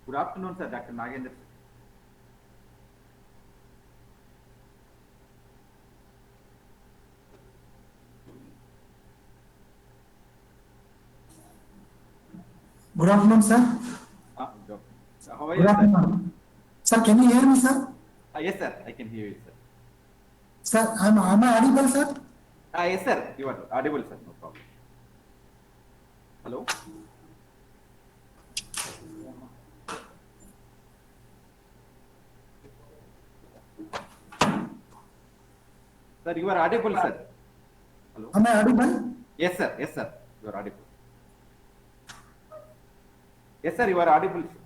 Good afternoon, sir. Dr. Nagendra. Good afternoon, sir. Good afternoon. How are Good you, sir? afternoon. Sir, can you hear me, sir? Yes, sir. I can hear you, sir. Sir, am I audible, sir? Yes, sir. You are audible, sir. No problem. Hello? Sir, you are audible, sir. Hello? Am I audible? Yes, sir. Yes, sir. You are audible. Yes, sir. You are audible, sir.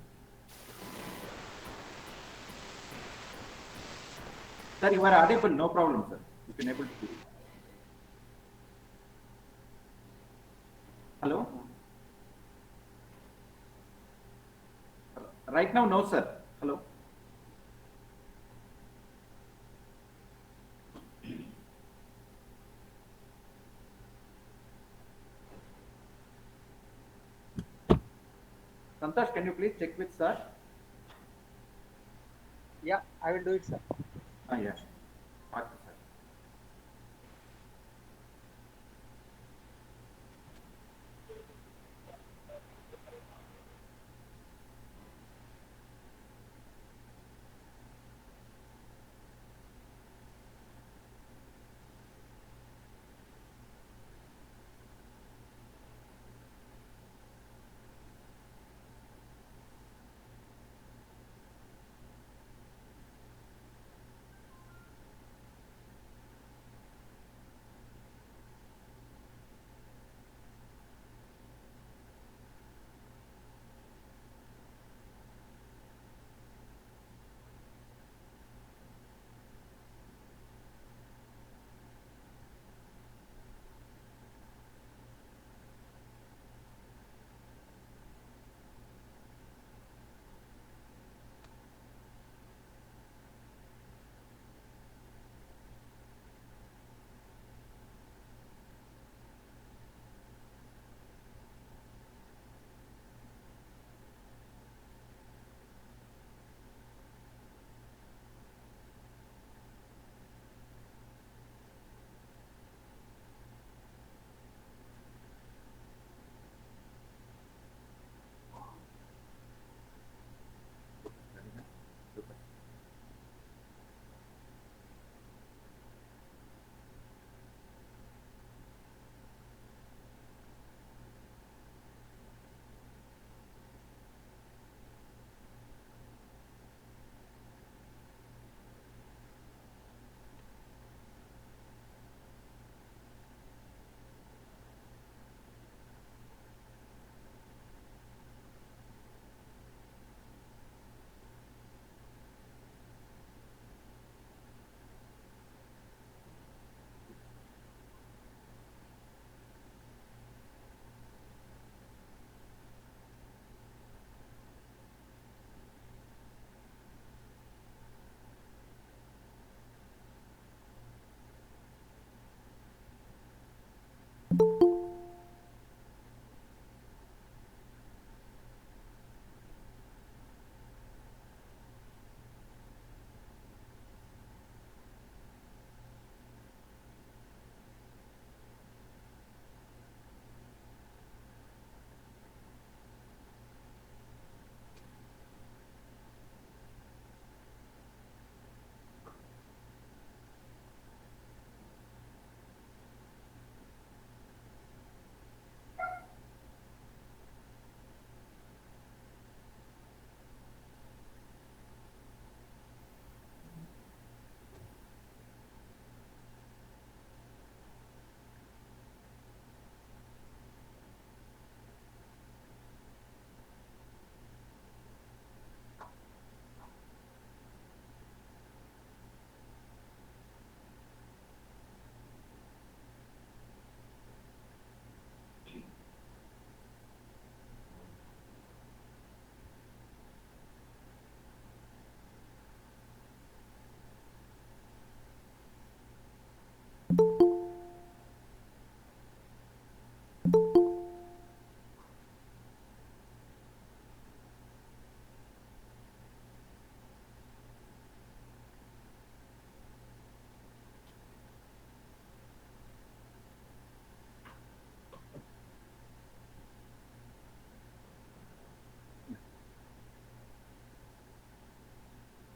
Sir, you are audible. No problem, sir. You can able to hear you. Hello? Right now, no, sir. Hello? Santosh, can you please check with sir? Yeah, I will do it, sir. Yes. Okay, sir.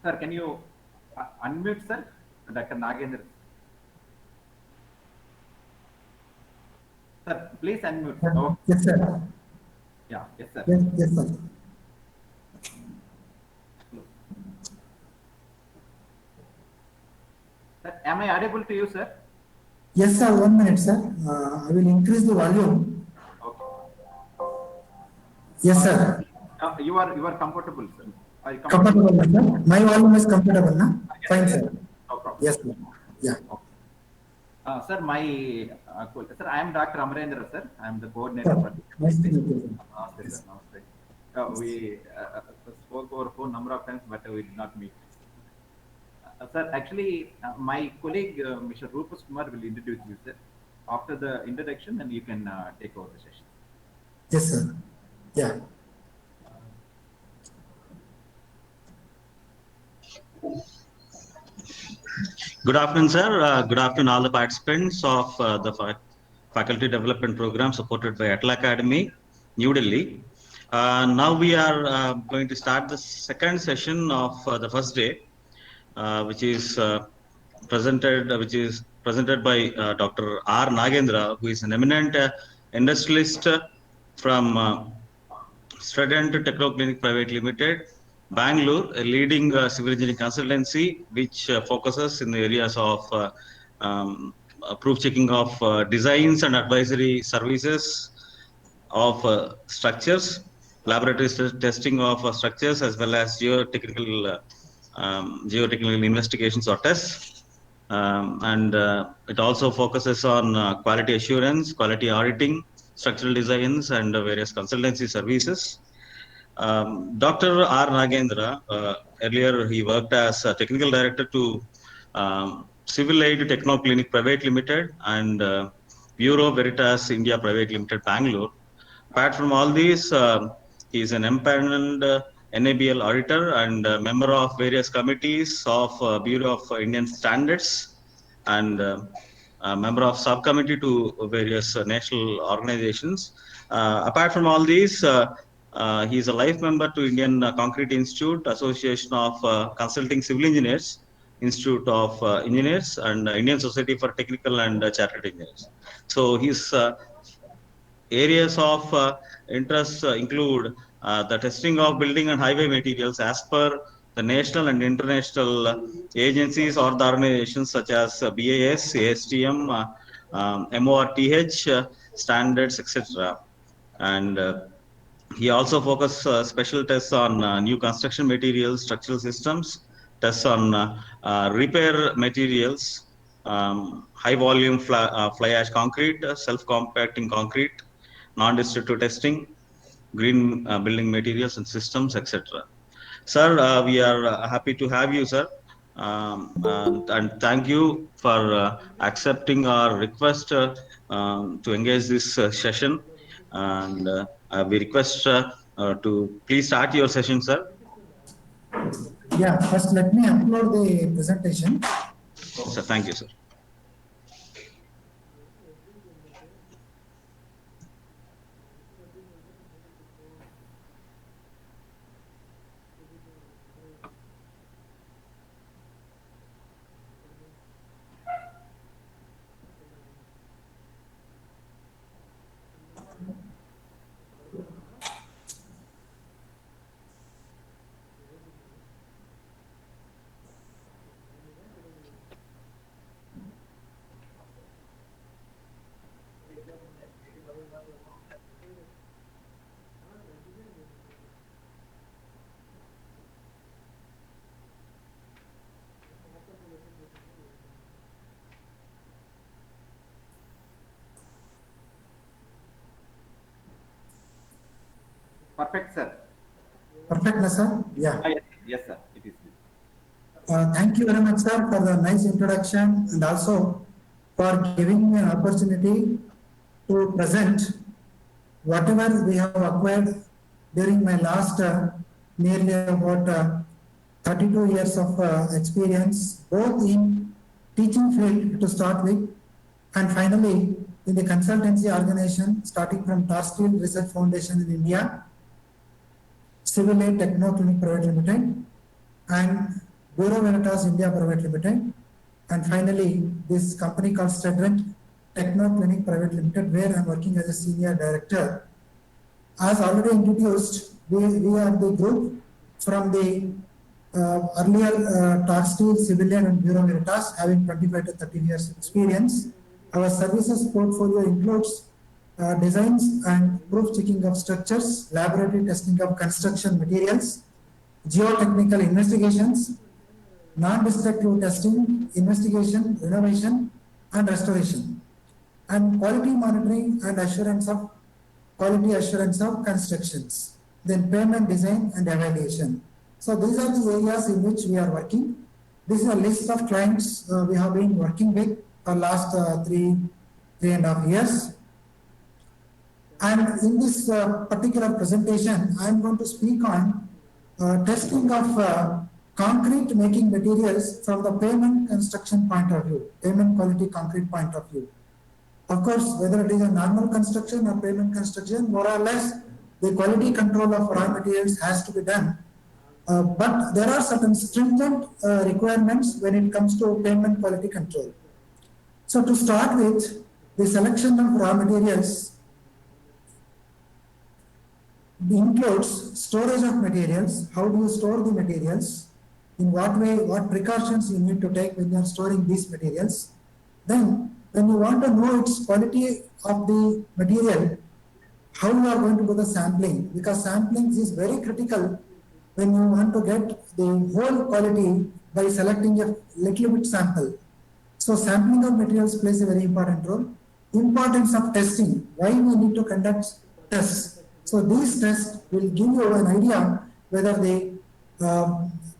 Sir, can you unmute, sir? Dr. Nagendra. Sir, please unmute. Oh, Yes, sir. yeah, yes, sir. Yes, yes, sir. Sir, am I audible to you, sir? Yes, sir. 1 minute, sir. I will increase the volume. Okay. Yes, sir. You are comfortable, sir. Are you Comfortable, sir. My volume is comfortable, na? Fine, sir. No problem. Yes, sir. Yeah. Sir, sir, I am Dr. Amarendra, sir. I am the coordinator for Nice to meet you. Namaste, sir. Namaste. We spoke over phone number of times, but we did not meet. Sir, actually, my colleague, Mr. Rupas Kumar, will introduce you, sir. After the introduction, and you can take over the session. Yes, sir. Yeah. Good afternoon, sir. Good afternoon, all the participants of the Faculty Development Program supported by Atal Academy, New Delhi. Now we are going to start the second session of the first day, which is presented by Dr. R. Nagendra, who is an eminent industrialist from Strident Techno-Clinic Private Limited, Bangalore, a leading civil engineering consultancy which focuses in the areas of proof checking of designs and advisory services of structures, laboratory testing of structures, as well as geotechnical investigations or tests. And it also focuses on quality assurance, quality auditing, structural designs, and various consultancy services. Dr. R. Nagendra, earlier he worked as a technical director to Civil Aid Techno Clinic Private Limited and Bureau Veritas India Private Limited, Bangalore. Apart from all these, he is an empaneled NABL auditor and member of various committees of Bureau of Indian Standards and a member of subcommittee to various national organizations. Apart from all these, he is a life member to Indian Concrete Institute, Association of Consulting Civil Engineers, Institute of Engineers, and Indian Society for Technical and Chartered Engineers. So his areas of interest include the testing of building and highway materials as per the national and international agencies or the organizations such as BAS, ASTM, MORTH standards, etc. And he also focused special tests on new construction materials, structural systems, tests on repair materials, high volume fly ash concrete, self-compacting concrete, non-destructive testing, green building materials and systems, etc. Sir, we are happy to have you, sir. And thank you for accepting our request to engage this session. And we request to please start your session, sir. Yeah, first let me upload the presentation. Sir, thank you, sir. Perfect, sir. Perfect, sir? Yeah. Yes, sir. It is. Thank you very much, sir, for the nice introduction and also for giving me an opportunity to present whatever we have acquired during my last nearly about 32 years of experience, both in teaching field to start with, and finally in the consultancy organization, starting from Tar Steel Research Foundation in India, Civil Aid Techno Clinic Private Limited, and Bureau Veritas India Private Limited, and finally this company called Stedrent Techno Clinic Private Limited, where I'm working as a senior director. As already introduced, we are the group from the earlier Tata Steel, Civilian and Bureau Veritas, having 25 to 30 years experience. Our services portfolio includes designs and proof checking of structures, laboratory testing of construction materials, geotechnical investigations, non-destructive testing, investigation, renovation, and restoration, and quality monitoring and assurance of quality assurance of constructions, then payment design and evaluation. So these are the areas in which we are working. This is a list of clients we have been working with for last 3.5 years. And in this particular presentation, I am going to speak on testing of concrete making materials from the pavement construction point of view, pavement quality concrete point of view. Of course, whether it is a normal construction or pavement construction, more or less, the quality control of raw materials has to be done. But there are certain stringent requirements when it comes to pavement quality control. So to start with, the selection of raw materials includes storage of materials. How do you store the materials? In what way, what precautions you need to take when you are storing these materials? Then, when you want to know its quality of the material, how you are going to do the sampling? Because sampling is very critical when you want to get the whole quality by selecting a little bit sample. So sampling of materials plays a very important role. Importance of testing, why we need to conduct tests. So these tests will give you an idea whether the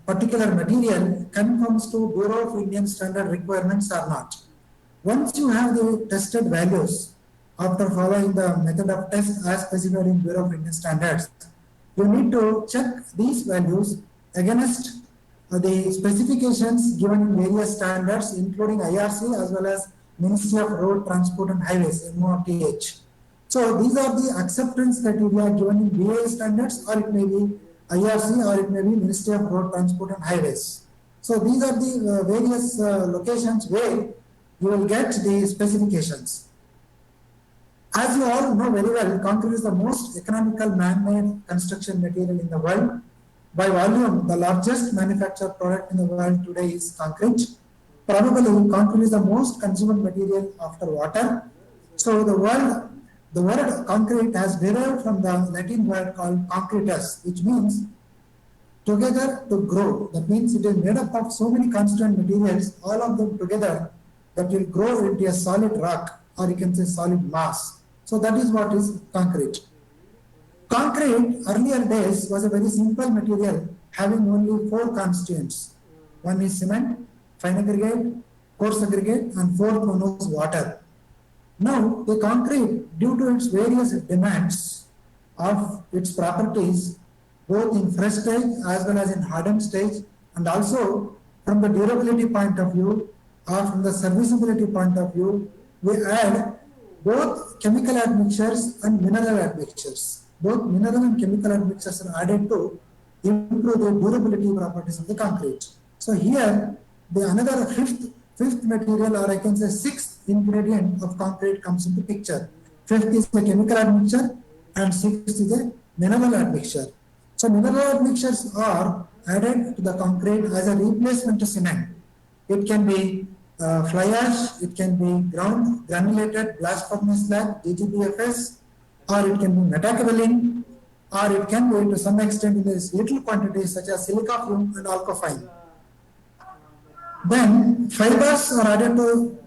particular material conforms to Bureau of Indian Standard requirements or not. Once you have the tested values, after following the method of test as specified in Bureau of Indian Standards, you need to check these values against the specifications given in various standards, including IRC as well as Ministry of Road Transport and Highways, MOTH. So these are the acceptance criteria given in BIS standards, or it may be IRC, or it may be Ministry of Road Transport and Highways. So these are the various locations where you will get the specifications. As you all know very well, concrete is the most economical man-made construction material in the world. By volume, the largest manufactured product in the world today is concrete. Probably, concrete is the most consumed material after water. So the word concrete has derived from the Latin word called concretus, which means together to grow. That means it is made up of so many constituent materials, all of them together, that will grow into a solid rock, or you can say solid mass. So that is what is concrete. Concrete, earlier days, was a very simple material having only 4 constituents. One is cement, fine aggregate, coarse aggregate, and fourth one is water. Now, the concrete, due to its various demands of its properties, both in fresh stage as well as in hardened stage, and also from the durability point of view or from the serviceability point of view, we add both chemical admixtures and mineral admixtures. Both mineral and chemical admixtures are added to improve the durability properties of the concrete. So here, the another fifth material, or I can say 6th ingredient of concrete comes into picture. 5th is the chemical admixture and 6th is the mineral admixture. So mineral admixtures are added to the concrete as a replacement to cement. It can be fly ash, it can be granulated blast furnace slag, GGBFS, or it can be metacobalin, or it can be to some extent in this little quantities such as silica fume and alkofine. Then fibers are added to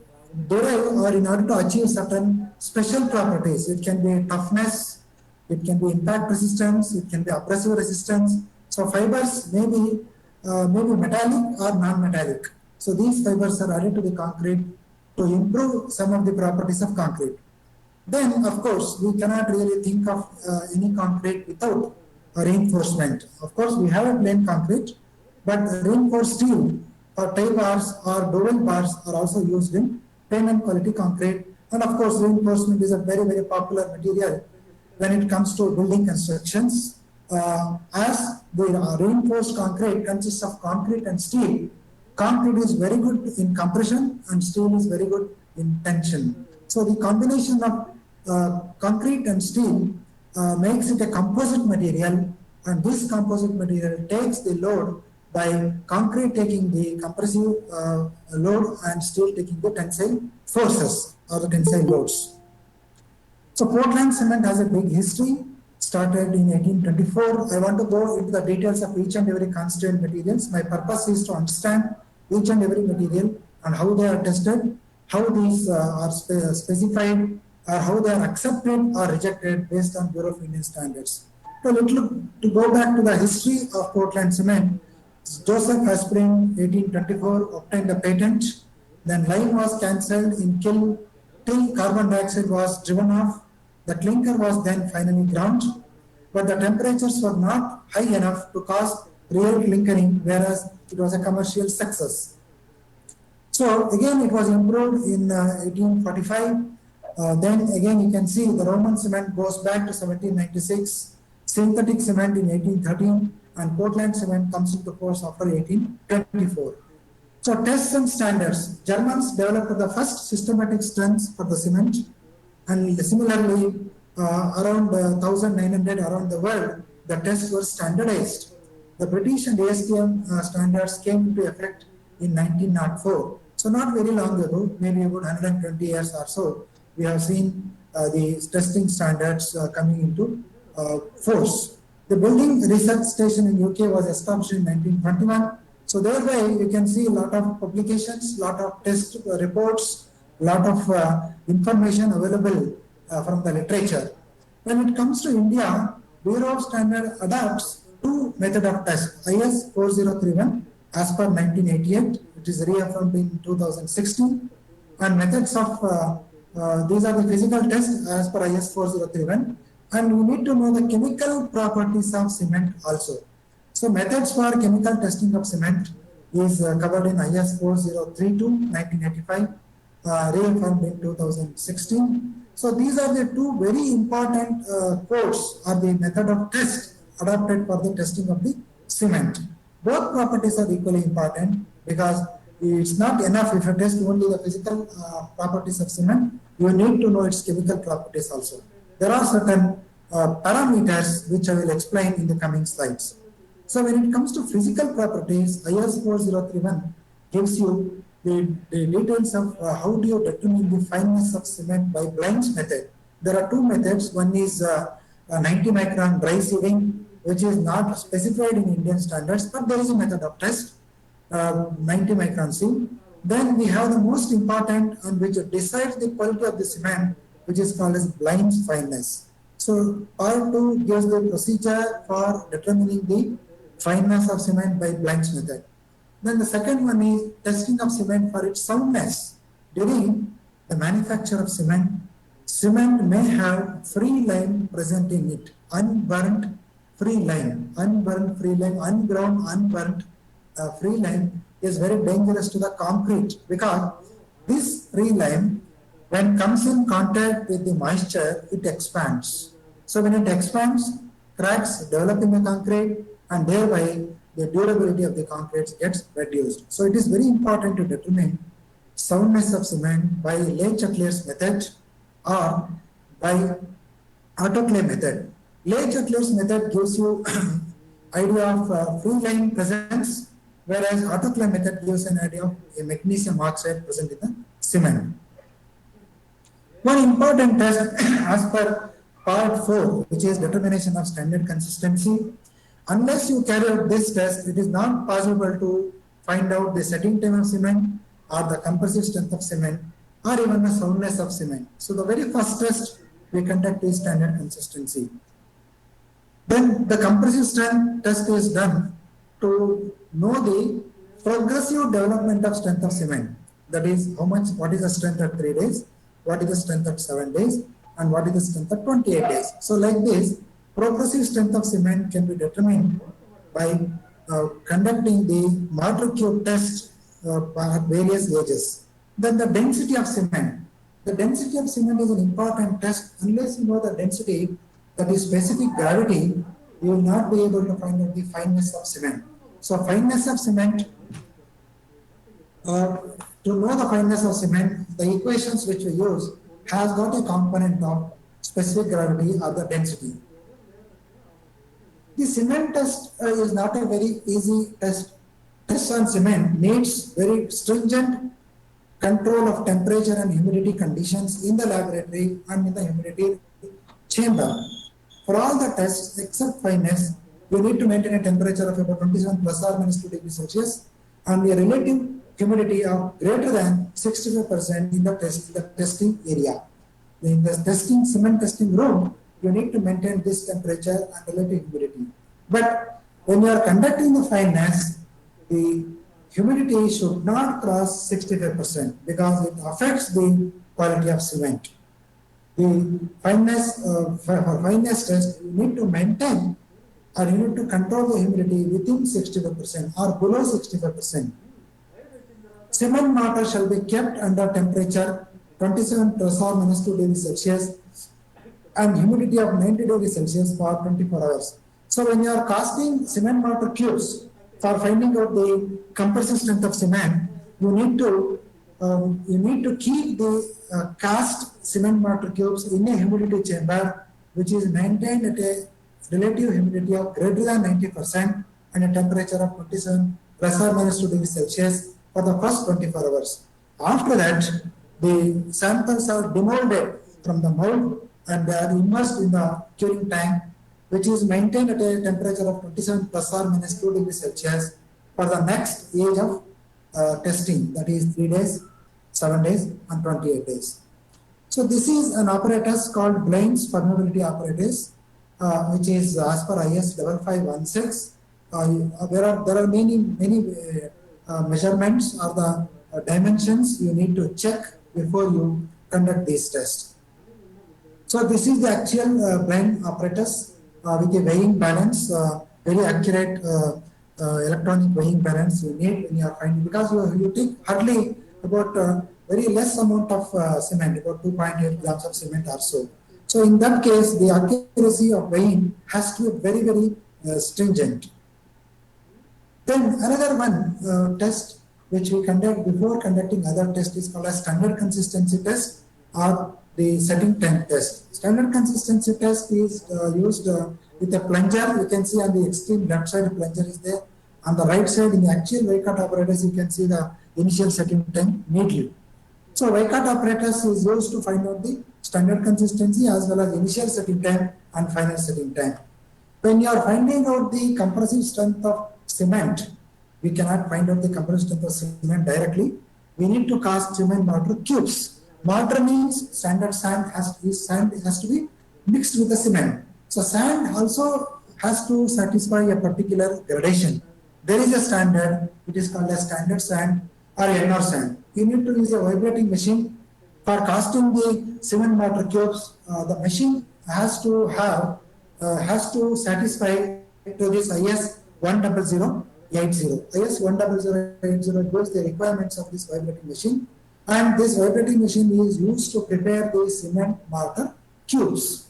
derive or in order to achieve certain special properties. It can be toughness, it can be impact resistance, it can be abrasive resistance. So fibers may be metallic or non-metallic. So these fibers are added to the concrete to improve some of the properties of concrete. Then, of course, we cannot really think of any concrete without a reinforcement. Of course, we have a plain concrete, but reinforced steel or tie bars or dowel bars are also used in pavement quality concrete. And of course, reinforcement is a very, very popular material when it comes to building constructions. as the reinforced concrete consists of concrete and steel, concrete is very good in compression and steel is very good in tension. So the combination of concrete and steel makes it a composite material, and this composite material takes the load by concrete taking the compressive load and steel taking the tensile forces or the tensile loads. So Portland cement has a big history, started in 1824. I want to go into the details of each and every constituent materials. My purpose is to understand each and every material and how they are tested, how these are specified, or how they are accepted or rejected based on Bureau of Indian Standards. To go back to the history of Portland cement, Joseph Asprin, 1824, obtained a patent. Then lime was cancelled in kiln till carbon dioxide was driven off. The clinker was then finally ground, but the temperatures were not high enough to cause real clinkering, whereas it was a commercial success. So again, it was improved in 1845. Then again, you can see the Roman cement goes back to 1796, synthetic cement in 1813, and Portland cement comes into force after 1824. So tests and standards. Germans developed the first systematic strengths for the cement, and similarly around 1900 around the world, the tests were standardized. The British and ASTM standards came into effect in 1904. So not very long ago, maybe about 120 years or so, we have seen the testing standards coming into force. The Building Research Station in UK was established in 1921. So thereby you can see a lot of publications, lot of test reports, lot of information available from the literature. When it comes to India, Bureau of Standard adopts two method of test, IS 4031 as per 1988, it is reaffirmed in 2016, and methods of these are the physical tests as per IS 4031, and we need to know the chemical properties of cement also. So methods for chemical testing of cement is covered in IS 4032 1985, reaffirmed in 2016. So these are the two very important codes or the method of test adopted for the testing of the cement. Both properties are equally important because it's not enough if you test only the physical properties of cement, you need to know its chemical properties also. There are certain parameters which I will explain in the coming slides. So when it comes to physical properties, IS 4031 gives you the details of how do you determine the fineness of cement by Blind's method. There are two methods. One is 90 micron dry sieving, which is not specified in Indian standards, but there is a method of test, 90 micron sieve. Then we have the most important and which decides the quality of the cement, which is called as Blind's fineness. So part 2 gives the procedure for determining the fineness of cement by Blind's method. Then the second one is testing of cement for its soundness. During the manufacture of cement, cement may have free lime present in it, unburnt free lime, unground unburnt free lime is very dangerous to the concrete because this free lime, when comes in contact with the moisture, it expands. So when it expands, cracks develop in the concrete, and thereby the durability of the concrete gets reduced. So it is very important to determine soundness of cement by Le-Chatelier's method or by autoclave method. Le-Chatelier's method gives you idea of free lime presence, whereas autoclave method gives an idea of a magnesium oxide present in the cement. One important test as per part 4, which is determination of standard consistency. Unless you carry out this test, it is not possible to find out the setting time of cement or the compressive strength of cement or even the soundness of cement. So the very first test we conduct is standard consistency. Then the compressive strength test is done to know the progressive development of strength of cement. That is what is the strength at 3 days, what is the strength at 7 days, and what is the strength at 28 days. So like this, progressive strength of cement can be determined by conducting the mortar cube test at various ages. Then the density of cement. The density of cement is an important test. Unless you know the density, that is specific gravity, you will not be able to find out the fineness of cement. So fineness of cement, to know the fineness of cement, the equations which we use has got a component of specific gravity or the density. The cement test is not a very easy test. Test on cement needs very stringent control of temperature and humidity conditions in the laboratory and in the humidity chamber. For all the tests except fineness, you need to maintain a temperature of about 27 plus or minus 2 degrees Celsius and a relative humidity of greater than 65% in the testing area. In the cement testing room, you need to maintain this temperature and relative humidity. But when you are conducting the fineness, the humidity should not cross 65% because it affects the quality of cement. The fineness, for fineness test, you need to maintain or you need to control the humidity within 65% or below 65%. Cement mortar shall be kept under temperature 27 plus or minus 2 degrees Celsius and humidity of 90 degrees Celsius for 24 hours. So when you are casting cement mortar cubes for finding out the compressive strength of cement, you need to keep the cast cement mortar cubes in a humidity chamber which is maintained at a relative humidity of greater than 90% and a temperature of 27 plus or minus 2 degrees Celsius for the first 24 hours. After that, the samples are demolded from the mold and they are immersed in the curing tank, which is maintained at a temperature of 27 plus or minus 2 degrees Celsius for the next age of testing, that is 3 days, 7 days, and 28 days. So this is an apparatus called Blaine's permeability apparatus, which is as per IS 5516. There are many measurements or the dimensions you need to check before you conduct these tests. So this is the actual Blaine apparatus with a weighing balance, very accurate electronic weighing balance you need when you are finding, because you take hardly about very less amount of cement, about 2.8 grams of cement or so. So in that case, the accuracy of weighing has to be very stringent. Then another one test which we conduct before conducting other tests is called as standard consistency test or the setting time test. Standard consistency test is used with a plunger. You can see on the extreme left side plunger is there. On the right side in the actual Weichert apparatus, you can see the initial setting time neatly. So Weichert apparatus is used to find out the standard consistency as well as initial setting time and final setting time. When you are finding out the compressive strength of cement, we cannot find out the compressive strength of cement directly. We need to cast cement mortar cubes. Mortar means standard sand has to be mixed with the cement. So sand also has to satisfy a particular gradation. There is a standard, it is called as standard sand or NR sand. You need to use a vibrating machine for casting the cement mortar cubes. The machine has to satisfy to this IS 10080. IS 10080 gives the requirements of this vibrating machine, and this vibrating machine is used to prepare the cement mortar cubes.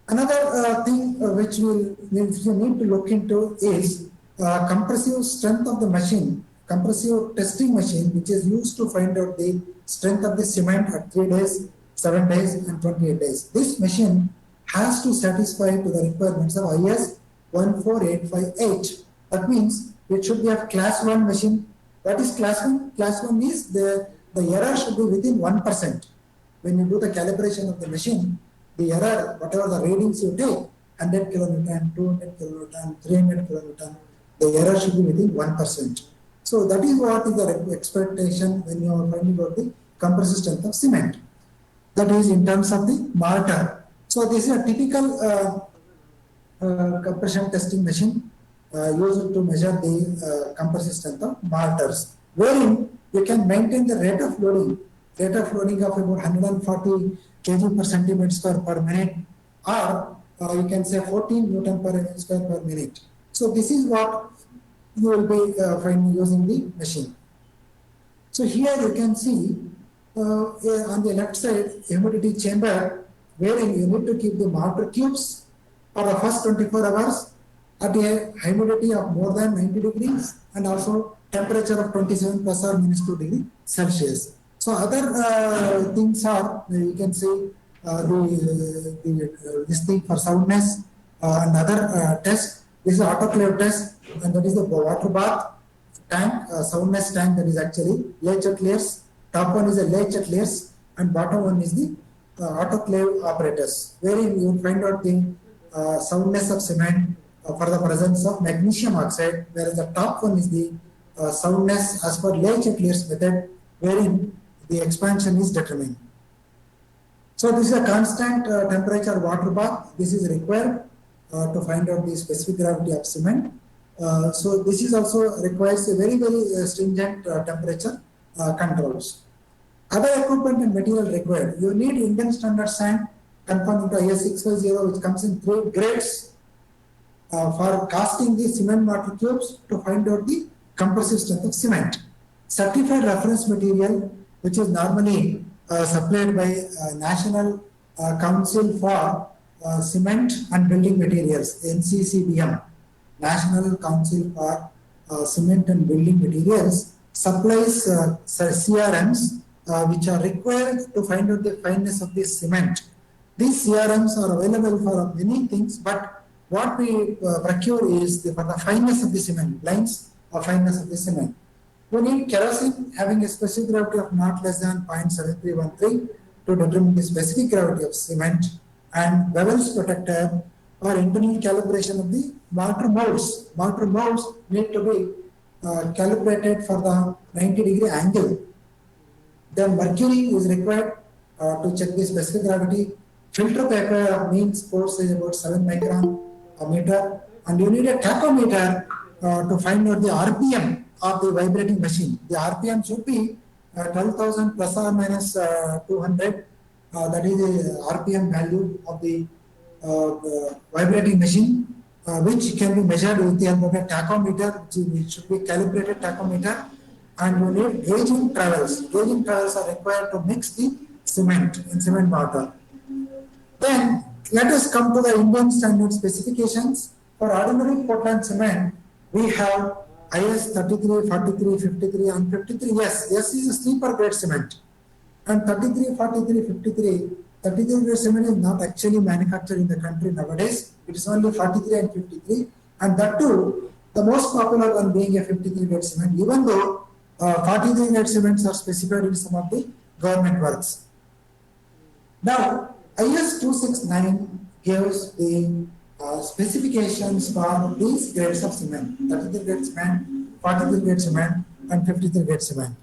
Another thing which you need to look into is compressive strength of the machine, compressive testing machine, which is used to find out the strength of the cement at 3 days, 7 days, and 28 days. This machine has to satisfy to the requirements of IS 14858. That means it should be a class 1 machine. What is class 1? Class 1 is the error should be within 1%. When you do the calibration of the machine, the error, whatever the readings you take, 100 kilonewton, 200 kilonewton, 300 kilonewton, the error should be within 1%. So that is what is the expectation when you are finding out the compressive strength of cement. That is in terms of the mortar. So this is a typical compression testing machine used to measure the compressive strength of mortars, wherein you can maintain the rate of loading of about 140 kg per centimeter square per minute, or you can say 14 Newton per square per minute. So this is what you will be finding using the machine. So here you can see on the left side humidity chamber, wherein you need to keep the mortar cubes for the first 24 hours at a humidity of more than 90 degrees and also temperature of 27 plus or minus 2 degrees Celsius. So other things are, you can say, this thing for soundness and other test. This is autoclave test, and that is the water bath tank, soundness tank, that is actually latchet layers. Top one is a latchet layers, and bottom one is the autoclave operators, wherein you find out the soundness of cement for the presence of magnesium oxide, whereas the top one is the soundness as per latchet layers method, wherein the expansion is determined. So this is a constant temperature water bath. This is required to find out the specific gravity of cement. So this is also requires a very stringent temperature controls. Other equipment and material required. You need Indian standard sand conforming to IS 650, which comes in 3 grades for casting the cement mortar cubes to find out the compressive strength of cement. Certified reference material, which is normally supplied by National Council for Cement and Building Materials, NCCBM, National Council for Cement and Building Materials, supplies CRMs which are required to find out the fineness of the cement. These CRMs are available for many things, but what we procure is for the fineness of the cement, lines or fineness of the cement. We need kerosene having a specific gravity of not less than 0.7313 to determine the specific gravity of cement, and Bevel's protector or internal calibration of the mortar molds. Mortar molds need to be calibrated for the 90-degree angle. Then mercury is required to check the specific gravity. Filter paper of mean force is about 7 micron a meter, and you need a tachometer to find out the RPM of the vibrating machine. The RPM should be 12,000 plus or minus 200. That is the RPM value of the vibrating machine, which can be measured with the help of a tachometer, which should be calibrated tachometer. And you need gauging trowels. Gauging trowels are required to mix the cement in cement mortar. Then let us come to the Indian standard specifications. For ordinary Portland cement, we have IS 33, 43, 53 and 53. Yes, is a sleeper grade cement. And 33, 43, 53, 33 grade cement is not actually manufactured in the country nowadays. It is only 43 and 53. And that too, the most popular one being a 53 grade cement, even though 43 grade cements are specified in some of the government works. Now, IS 269 gives the specifications for these grades of cement: 33 grade cement, 43 grade cement, and 53 grade cement.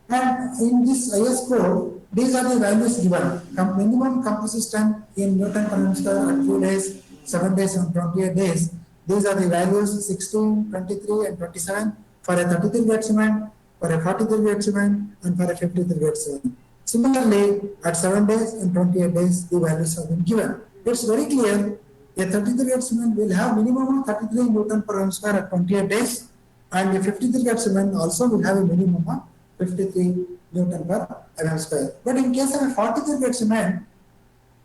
And in this IS code, these are the values given. Minimum compressive strength in Newton per meter square at 2 days, 7 days, and 28 days. These are the values 16, 23, and 27 for a 33 grade cement, for a 43 grade cement, and for a 53 grade cement. Similarly, at 7 days and 28 days, the values have been given. It's very clear, a 33 grade cement will have minimum of 33 Newton per meter square at 28 days, and a 53 grade cement also will have a minimum of 53 Newton per meter square. But in case of a 43 grade cement,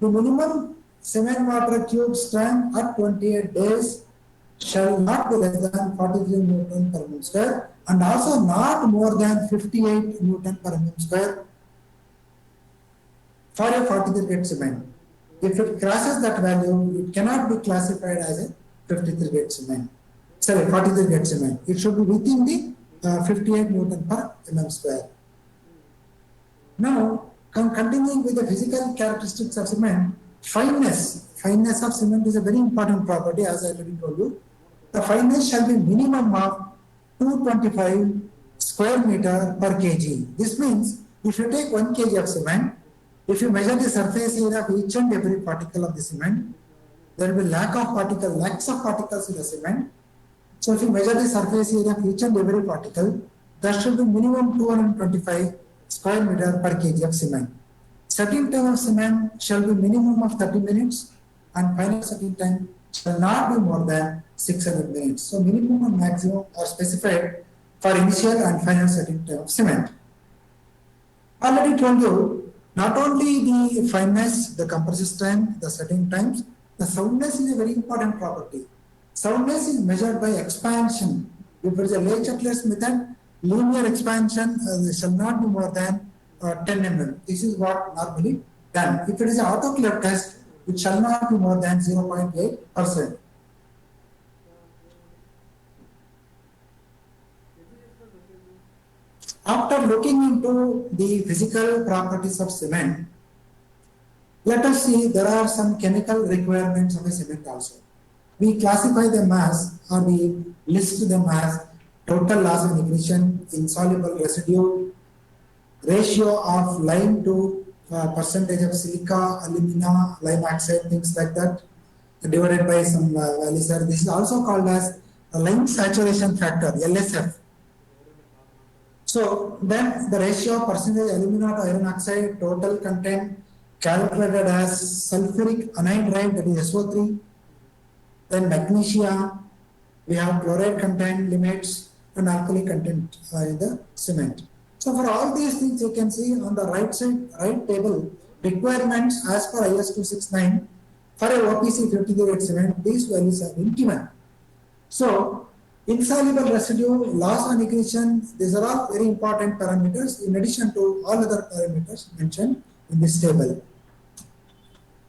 the minimum cement mortar cube strength at 28 days shall not be less than 43 Newton per meter square, and also not more than 58 Newton per meter square for a 43 grade cement. If it crosses that value, it cannot be classified as a 53 grade cement. Sorry, 43 grade cement. It should be within the 58 Newton per mm square. Now, continuing with the physical characteristics of cement, fineness of cement is a very important property, as I already told you. The fineness shall be minimum of 225 square meter per kg. This means if you take 1 kg of cement, if you measure the surface area of each and every particle of the cement, there will be lakhs of particles in the cement. So if you measure the surface area of each and every particle, there should be minimum 225 square meter per kg of cement. Setting time of cement shall be minimum of 30 minutes, and final setting time shall not be more than 600 minutes. So minimum and maximum are specified for initial and final setting time of cement. Already told you, Not only the fineness, the compressive strength, the setting times, the soundness is a very important property. Soundness is measured by expansion. If it is a Lee-Chatelain method, linear expansion shall not be more than 10 mm. This is what normally done. If it is an autoclave test, it shall not be more than 0.8%. After looking into the physical properties of cement, let us see there are some chemical requirements of a cement also. We classify them as, or we list them as total loss of ignition, insoluble residue, ratio of lime to percentage of silica, alumina, lime oxide, things like that, divided by some values. This is also called as a lime saturation factor, LSF. So then the ratio of percentage alumina to iron oxide, total content calculated as sulfuric anhydride, that is SO3, then magnesia, we have chloride content limits and alkali content in the cement. So for all these things you can see on the right side, right table, requirements as per IS 269 for a OPC 50 cement, these values are been given. So insoluble residue, loss on ignition, these are all very important parameters in addition to all other parameters mentioned in this table.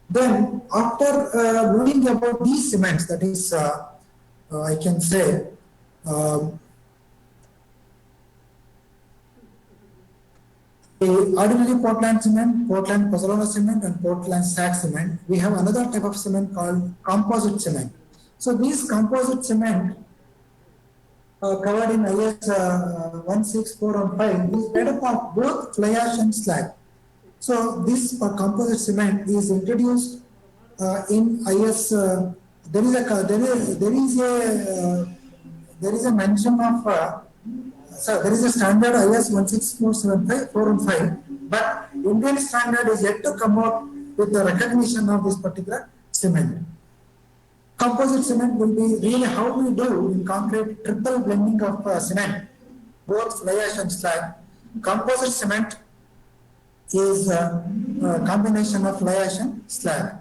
Then after knowing about these cements, that is I can say the ordinary Portland cement, Portland Pozzolana cement and Portland slag cement, we have another type of cement called composite cement. So these composite cement covered in IS 16415 is made up of both fly ash and slag. So this composite cement is introduced in IS. There is a mention of there is a standard IS 16475, but Indian standard is yet to come up with the recognition of this particular cement. Composite cement will be really how we do in concrete triple blending of cement, both fly ash and slag. Composite cement is a combination of fly ash and slag.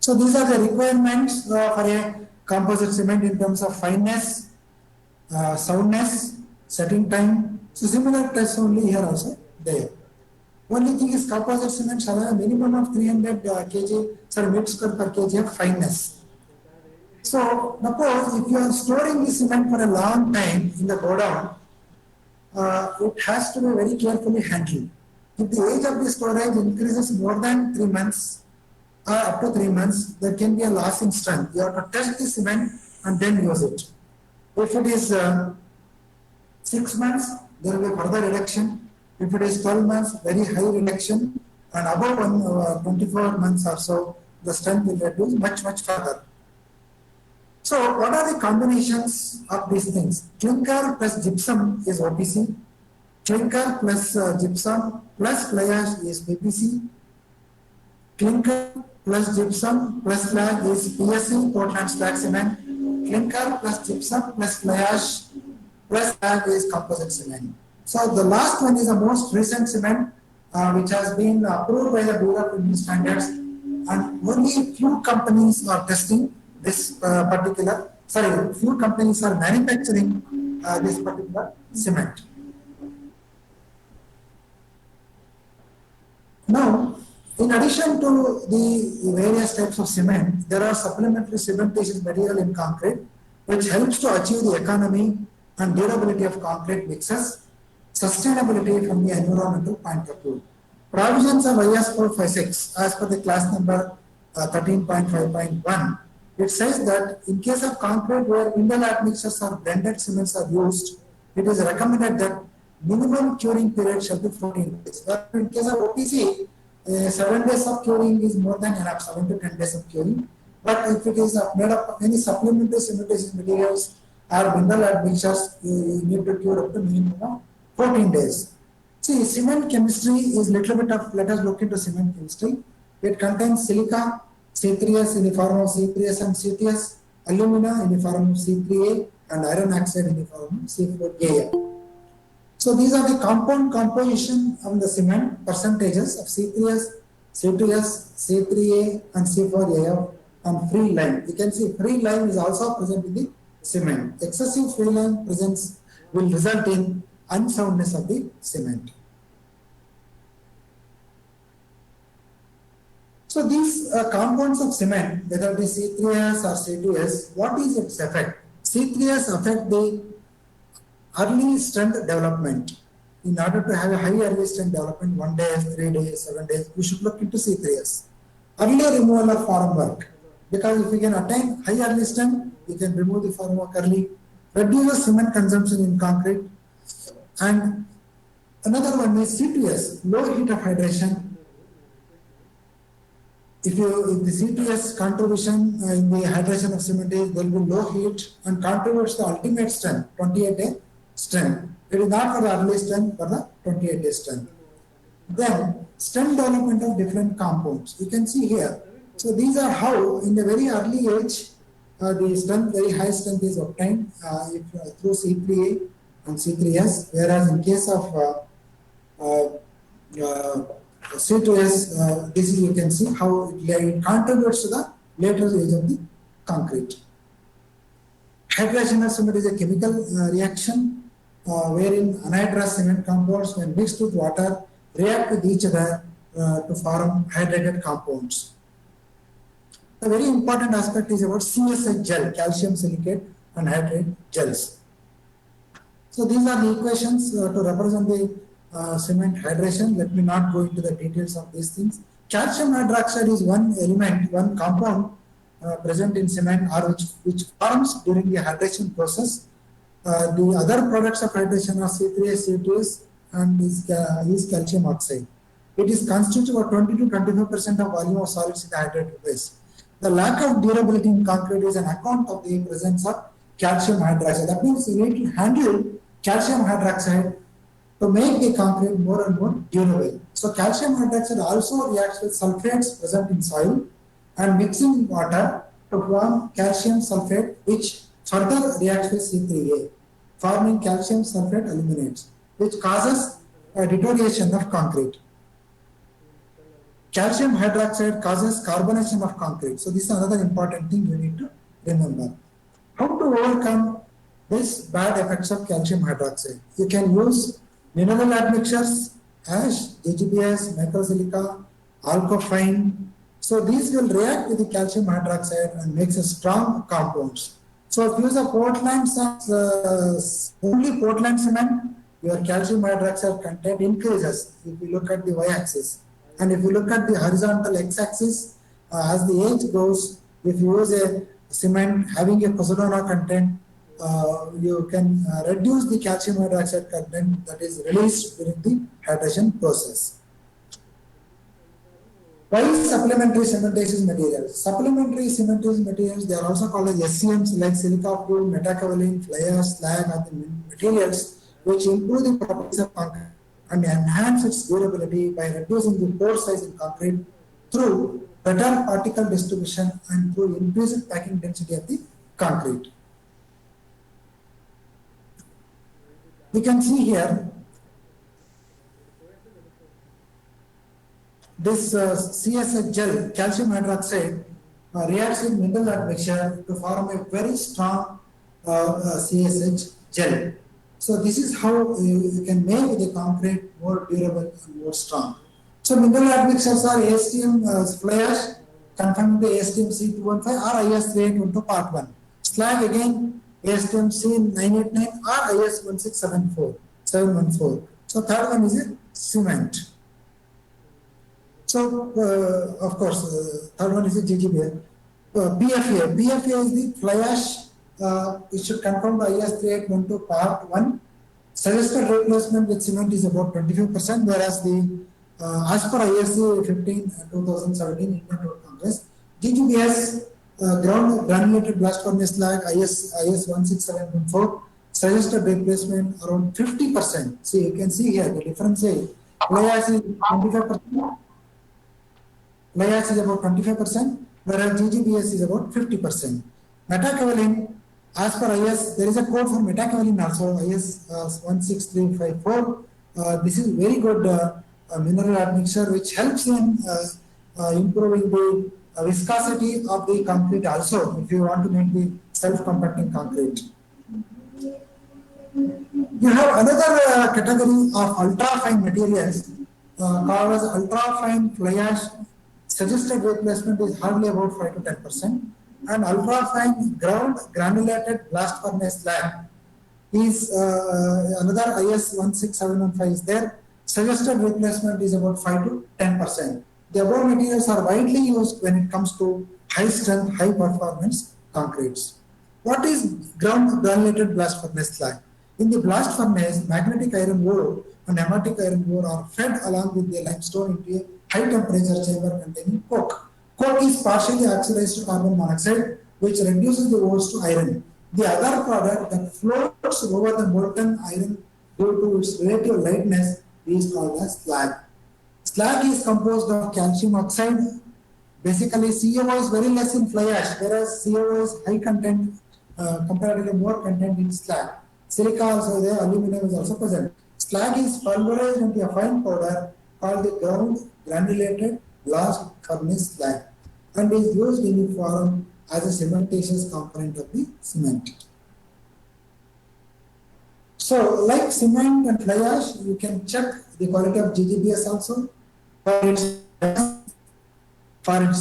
So these are the requirements for a composite cement in terms of fineness, soundness, setting time. So similar tests only here also there. Only thing is composite cement shall have a minimum of 300 meter square per kg of fineness. So suppose if you are storing the cement for a long time in the godown, it has to be very carefully handled. If the age of the storage increases more than 3 months or up to 3 months, there can be a loss in strength. You have to test the cement and then use it. If it is 6 months, there will be further reduction. If it is 12 months, very high reduction, and above 24 months or so, the strength will reduce much further. So what are the combinations of these things? Clinker plus gypsum is OPC. Clinker plus gypsum plus fly ash is PPC. Clinker plus gypsum plus slag is PSC, Portland slag cement. Clinker plus gypsum plus fly ash plus slag is composite cement. So the last one is the most recent cement which has been approved by the Bureau of Indian Standards, and only few companies are testing this few companies are manufacturing this particular cement. Now, in addition to the various types of cement, there are supplementary cementitious material in concrete which helps to achieve the economy and durability of concrete mixes, sustainability from the environmental point of view. Provisions of IS 456 as per the class number 13.5.1, it says that in case of concrete where indel admixtures or blended cements are used, it is recommended that minimum curing period shall be 14 days. But in case of OPC, 7 days of curing is more than enough, 7 to 10 days of curing. But if it is made up of any supplementary cementitious materials or mineral admixtures, you need to cure up to minimum of 14 days. See, cement chemistry is little bit of, let us look into cement chemistry. It contains silica, C3S in the form of C3S and C2S, alumina in the form of C3A, and iron oxide in the form of C4A. So these are the compound composition of the cement percentages of C3S, C2S, C3A and C4AF and free lime. You can see free lime is also present in the cement. Excessive free lime presence will result in unsoundness of the cement. So these compounds of cement, whether it is C3S or C2S, what is its effect? C3S affect the early strength development. In order to have a high early strength development, 1 day, 3 days, 7 days, we should look into C3S. Early removal of foreign work, because if we can attain high early strength, we can remove the foreign work early, reduce the cement consumption in concrete. And another one is C2S, low heat of hydration. If the C2S contribution in the hydration of cement is, there will be low heat and contributes to the ultimate strength, 28-day strength. It is not for the early strength, for the 28-day strength. Then strength development of different compounds. You can see here. So these are how in the very early age the strength, very high strength is obtained through C3A and C3S, whereas in case of C2S, this is, you can see how it contributes to the later age of the concrete. Hydration of cement is a chemical reaction wherein anhydrous cement compounds, when mixed with water, react with each other to form hydrated compounds. A very important aspect is about CSH gel, calcium silicate and hydrate gels. So these are the equations to represent the cement hydration. Let me not go into the details of these things. Calcium hydroxide is one element, one compound present in cement or which forms during the hydration process. The other products of hydration are C3S, C2S and is calcium oxide. It is constituted of 20 to 25% of volume of solids in the hydrated phase. The lack of durability in concrete is an account of the presence of calcium hydroxide. That means you need to handle calcium hydroxide to make the concrete more and more durable. So calcium hydroxide also reacts with sulfates present in soil and mixing water to form calcium sulfate, which further reacts with C3A, forming calcium sulfate aluminates, which causes a deterioration of concrete. Calcium hydroxide causes carbonation of concrete. So this is another important thing you need to remember. How to overcome this bad effects of calcium hydroxide? You can use mineral admixtures, ash, JGBS, microsilica, alkofine. So these will react with the calcium hydroxide and makes a strong compounds. So if you use a Portland, only Portland cement, your calcium hydroxide content increases if you look at the y-axis. And if you look at the horizontal x-axis, as the age goes, if you use a cement having a posidona content, you can reduce the calcium hydroxide content that is released during the hydration process. Why supplementary cementitious materials? Supplementary cementitious materials, they are also called as SCMs like silica fluid, metakaolin, fly ash, slag are the materials which improve the properties of concrete and enhance its durability by reducing the pore size in concrete through better particle distribution and through increased packing density of the concrete. We can see here this CSH gel, calcium hydroxide, reacts with mineral admixture to form a very strong CSH gel. So this is how you can make the concrete more durable and more strong. So mineral admixtures are ASTM fly ash, conforming to ASTM C215 or IS 3812 part 1. Slag again ASTM C989 or IS 714. So third one is a cement. So of course third one is a GGBA. PFA. PFA is the fly ash. It should conform to IS 3812 part 1. Suggested replacement with cement is about 25%, whereas the as per ISC 15 2017 Indian Road Congress, GGBS ground granulated blast furnace slag IS 16714 suggested replacement around 50%. See, you can see here the difference is fly ash is 25%, fly ash is about 25%, whereas GGBS is about 50%. Metakaolin As per IS, there is a code for metakaolin also, IS 16354. This is very good mineral admixture which helps in improving the viscosity of the concrete also if you want to make the self-compacting concrete. You have another category of ultra-fine materials called as ultra-fine fly ash. Suggested replacement is hardly about 5 to 10%. And ultra-fine ground granulated blast furnace slag is another IS 16715 is there. Suggested replacement is about 5 to 10%. The above materials are widely used when it comes to high strength, high performance concretes. What is ground granulated blast furnace slag? In the blast furnace, magnetic iron ore and hematic iron ore are fed along with the limestone into a high temperature chamber containing coke. Coke is partially oxidized to carbon monoxide, which reduces the ores to iron. The other product that floats over the molten iron due to its relative lightness is called as slag. Slag is composed of calcium oxide. Basically, CO is very less in fly ash, whereas CO is high content, comparatively more content in slag. Silica also there, aluminum is also present. Slag is pulverized into a fine powder called the ground granulated blast furnace slag and is used in the form as a cementitious component of the cement. So, like cement and fly ash, you can check the quality of GGBS also for its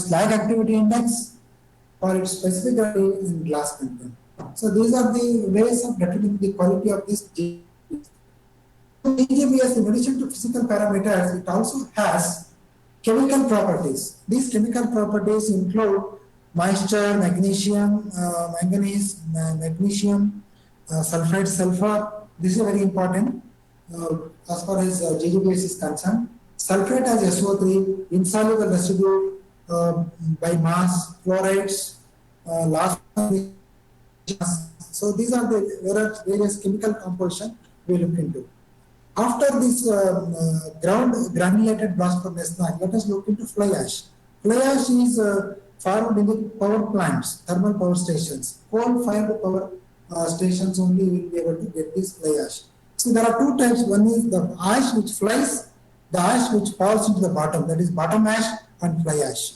slag activity index, for its specificity in glass content. So these are the ways of determining the quality of this GGBS. GGBS, in addition to physical parameters, it also has chemical properties. These chemical properties include moisture, magnesium, manganese, magnesium, sulfide, sulfur. This is very important as far as GGBS is concerned. Sulfate has SO3, insoluble residue by mass, fluorides, last. So these are the various chemical composition we look into. After this ground granulated blast furnace slag, let us look into fly ash. Fly ash is formed in the power plants, thermal power stations. Coal-fired power stations only will be able to get this fly ash. So there are two types. One is the ash which flies, the ash which falls into the bottom, that is bottom ash and fly ash.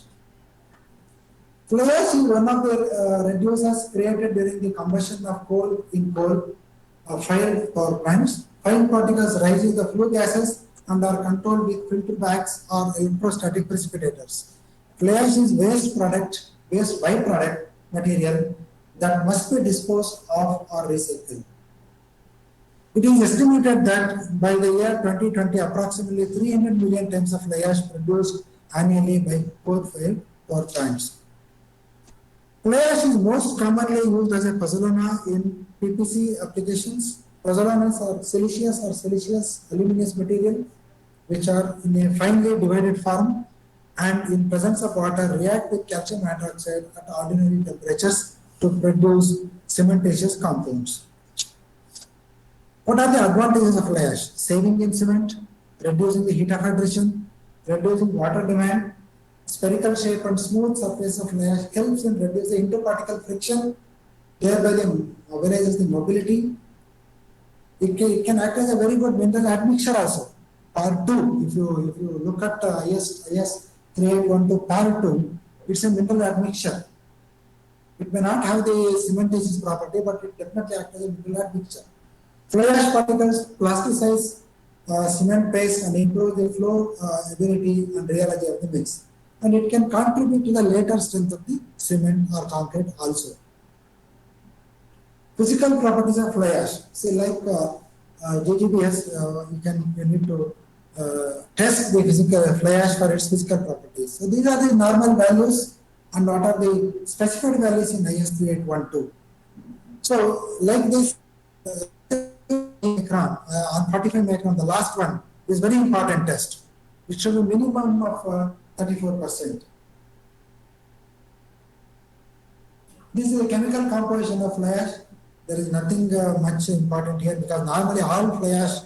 Fly ash is one of the reducers created during the combustion of coal in coal-fired power plants. Fine particles rise in the flue gases and are controlled with filter bags or electrostatic precipitators. Fly ash is waste byproduct material that must be disposed of or recycled. It is estimated that by the year 2020, approximately 300 million tons of fly ash produced annually by coal-fired power plants. Fly ash is most commonly used as a pozzolana in PPC applications. Pozzolanas are siliceous aluminous material which are in a finely divided form and in presence of water react with calcium hydroxide at ordinary temperatures to produce cementitious compounds. What are the advantages of fly ash? Saving in cement, reducing the heat of hydration, reducing water demand, spherical shape and smooth surface of fly ash helps in reducing interparticle friction, thereby organizes the mobility. It can act as a very good mineral admixture also. Part 2, if you look at IS 3812 Part 2, it's a mineral admixture. It may not have the cementitious property, but it definitely acts as a mineral admixture. Fly ash particles plasticize cement paste and improve the flow ability and rheology of the mix. And it can contribute to the later strength of the cement or concrete also. Physical properties of fly ash. Say like GGBS, you need to test the physical fly ash for its physical properties. So these are the normal values and what are the specified values in IS 3812. So like this micron, on 45 micron, the last one is very important test. It should be minimum of 34%. This is a chemical composition of fly ash. There is nothing much important here because normally all fly ash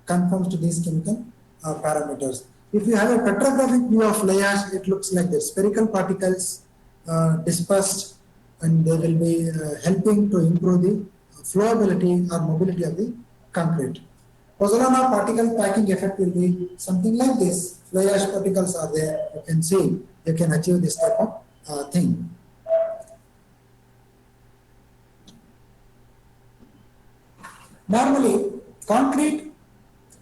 conforms to these chemical parameters. If you have a petrographic view of fly ash, it looks like this: spherical particles dispersed and they will be helping to improve the flowability or mobility of the concrete. Pozzolana particle packing effect will be something like this. Fly ash particles are there. You can see you can achieve this type of thing. Normally, concrete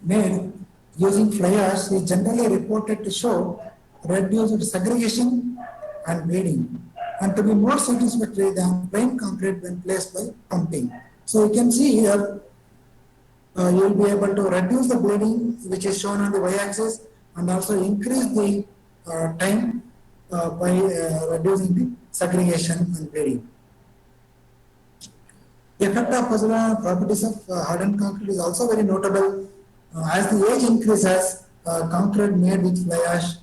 made using fly ash is generally reported to show reduced segregation and bleeding, and to be more satisfactory than plain concrete when placed by pumping. So you can see here, you will be able to reduce the bleeding, which is shown on the y-axis, and also increase the time by reducing the segregation and bleeding. The effect of pozzolana properties of hardened concrete is also very notable. As the age increases, concrete made with fly ash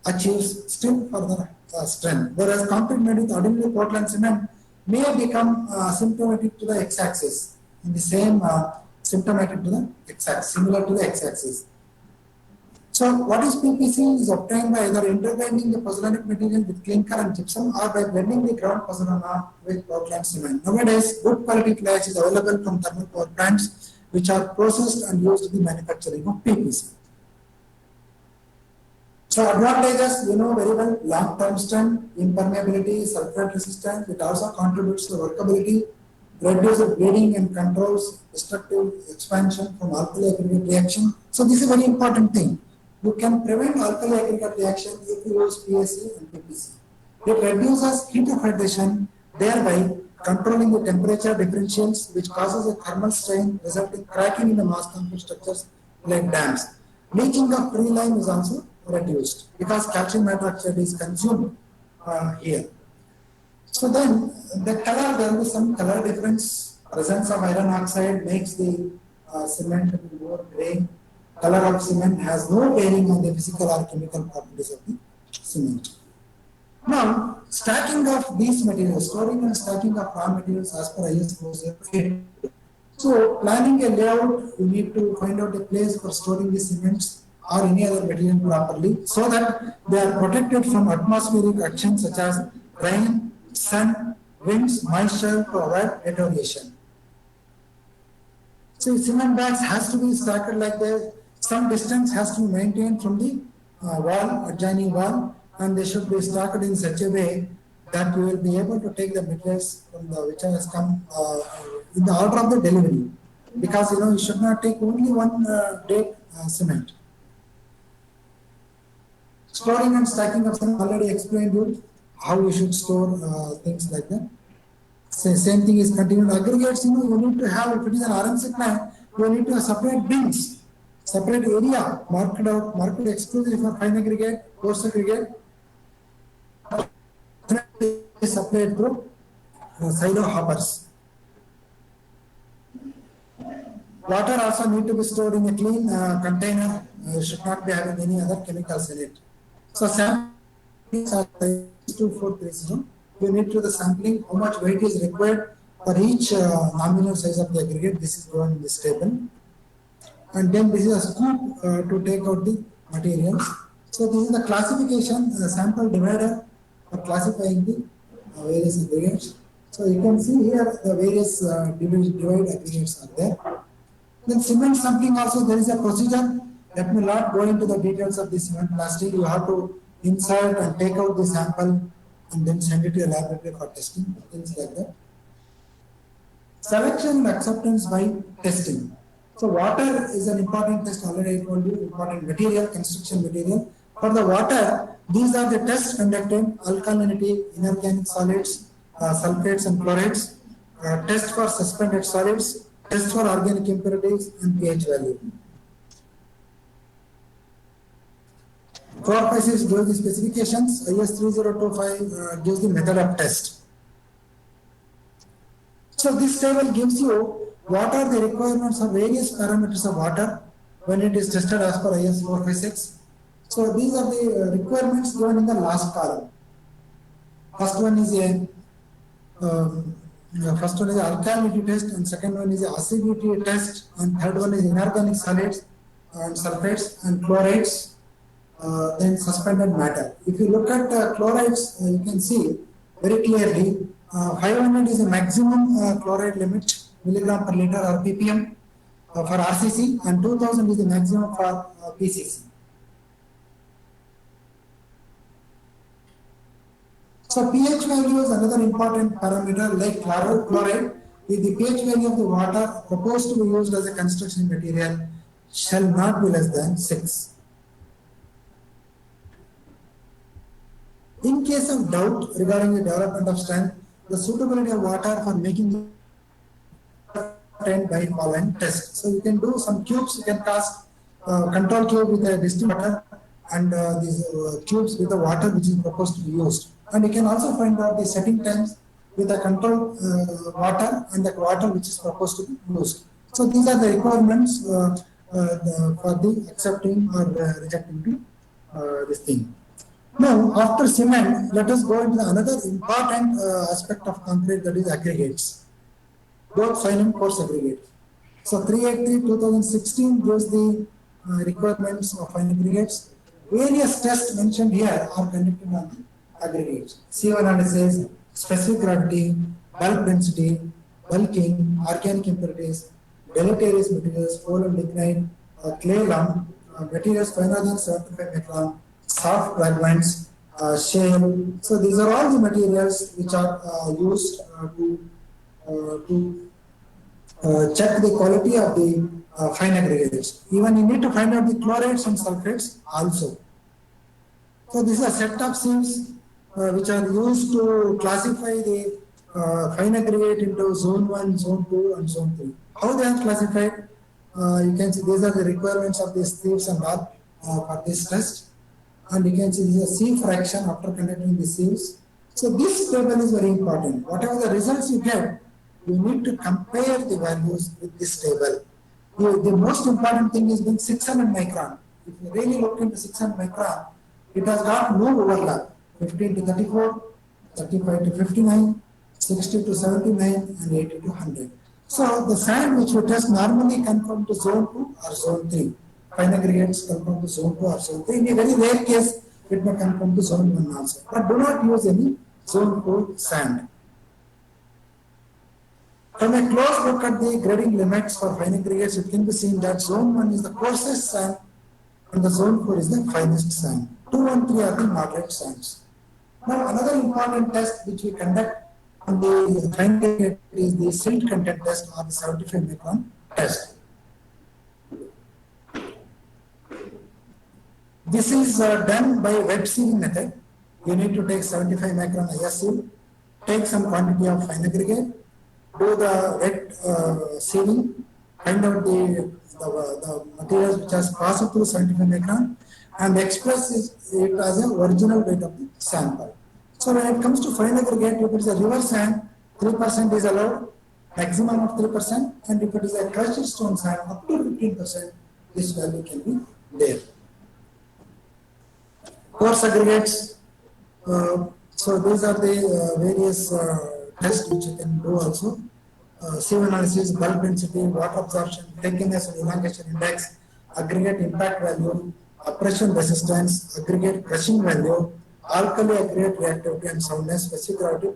achieves still further strength, whereas concrete made with ordinary Portland cement may become symptomatic to the x-axis, in the same symptomatic to the x-axis, similar to the x-axis. So what is PPC is obtained by either intergrinding the pozzolanic material with clinker and gypsum or by blending the ground pozzolana with Portland cement. Nowadays, good quality fly ash is available from thermal power plants which are processed and used in the manufacturing of PPC. So advantages, you know very well: long-term strength, impermeability, sulfate resistance. It also contributes to workability, reduces bleeding and controls destructive expansion from alkali aggregate reaction. So this is a very important thing. You can prevent alkali aggregate reaction if you use PSC and PPC. It reduces heat of hydration, thereby controlling the temperature differentials, which causes a thermal strain resulting cracking in the mass concrete structures like dams. Leaching of pre-lime is also reduced because calcium hydroxide is consumed here. So then the color, there will be some color difference. Presence of iron oxide makes the cement more gray. Color of cement has no bearing on the physical or chemical properties of the cement. Now, stacking of these materials, storing and stacking of raw materials as per IS 408. So, planning a layout, you need to find out a place for storing the cements or any other material properly, so that they are protected from atmospheric actions such as rain, sun, winds, moisture to avoid deterioration. So, cement bags has to be stacked like that. Some distance has to be maintained from the wall, adjoining wall, and they should be stacked in such a way that you will be able to take the materials from the which has come in the order of the delivery, because you know you should not take only one day cement. Storing and stacking of cement, already explained you how you should store things like that. Same thing is continued. Aggregates, you know, you need to have, if it is an RMC plant, you need to have separate bins, separate area, marked out, marked exclusively for fine aggregate, coarse aggregate, separate through silo hoppers. Water also need to be stored in a clean container. Should not be having any other chemicals in it. So sampling are 2430. You need to the sampling how much weight is required for each nominal size of the aggregate. This is given in this table. And then this is a scoop to take out the materials. So this is the classification, the sample divider for classifying the various aggregates. So you can see here the various divide aggregates are there. Then cement sampling also, there is a procedure. Let me not go into the details of this cement plastic. You have to insert and take out the sample and then send it to a laboratory for testing, things like that. Selection and acceptance by testing. So water is an important test, already I told you, important material, construction material. For the water, these are the tests conducted: alkalinity, inorganic solids, sulfates and chlorides, test for suspended solids, test for organic impurities, and pH value. 456 gives the specifications, IS 3025 gives the method of test. So this table gives you what are the requirements of various parameters of water when it is tested as per IS 456. So these are the requirements given in the last column. First one is a alkalinity test, and second one is a acidity test, and third one is inorganic solids and sulfates and chlorides. Then suspended matter. If you look at chlorides, you can see very clearly 500 is the maximum chloride limit, milligram per liter or ppm for RCC, and 2000 is the maximum for PCC. So pH value is another important parameter like chloride. If the pH value of the water proposed to be used as a construction material shall not be less than 6. In case of doubt regarding the development of strength, the suitability of water for making obtained by following test. So you can do some cubes, you can cast control cube with a distilled water and these cubes with the water which is proposed to be used. And you can also find out the setting times with the control water and the water which is proposed to be used. So these are the requirements for the accepting or rejecting this thing. Now, after cement, let us go into another important aspect of concrete, that is aggregates, both fine and coarse aggregates. So 383/2016 gives the requirements of fine aggregates. Various tests mentioned here are conducted on the aggregates. CO analysis, specific gravity, bulk density, bulking, organic impurities, deleterious materials, coal and lignite, clay lump, materials finer than 75 micron, soft fragments, shale. So these are all the materials which are used to check the quality of the fine aggregates. Even you need to find out the chlorides and sulfates also. So this is a set of sieves which are used to classify the fine aggregate into zone 1, zone 2 and zone 3. How they are classified? You can see these are the requirements of these sieves and all for this test. And you can see this is a sieve fraction after conducting the sieves. So this table is very important. Whatever the results you get, you need to compare the values with this table. The most important thing is being 600 micron. If you really look into 600 micron, it has got no overlap. 15 to 34, 35 to 59, 60 to 79, and 80 to 100. So the sand which we test normally conform to zone 2 or zone 3. Fine aggregates conform to zone 2 or zone 3. In a very rare case, it may conform to zone 1 also. But do not use any zone 4 sand. From a close look at the grading limits for fine aggregates, it can be seen that zone 1 is the coarsest sand and the zone 4 is the finest sand. 2 and 3 are the moderate sands. Now another important test which we conduct on the fine aggregate is the silt content test or the 75 micron test. This is done by wet sieving method. You need to take 75 micron IS sieve, take some quantity of fine aggregate, do the wet sieving, find out the materials which has passed through 75 micron and express it as a original weight of the sample. So when it comes to fine aggregate, if it is a river sand, 3% is allowed, maximum of 3%, and if it is a crushed stone sand, up to 15%, this value can be there. Coarse aggregates, so these are the various tests which you can do also. Sieve analysis, bulk density, water absorption, thickness and elongation index, aggregate impact value, oppression resistance, aggregate crushing value, alkali aggregate reactivity and soundness, specific gravity.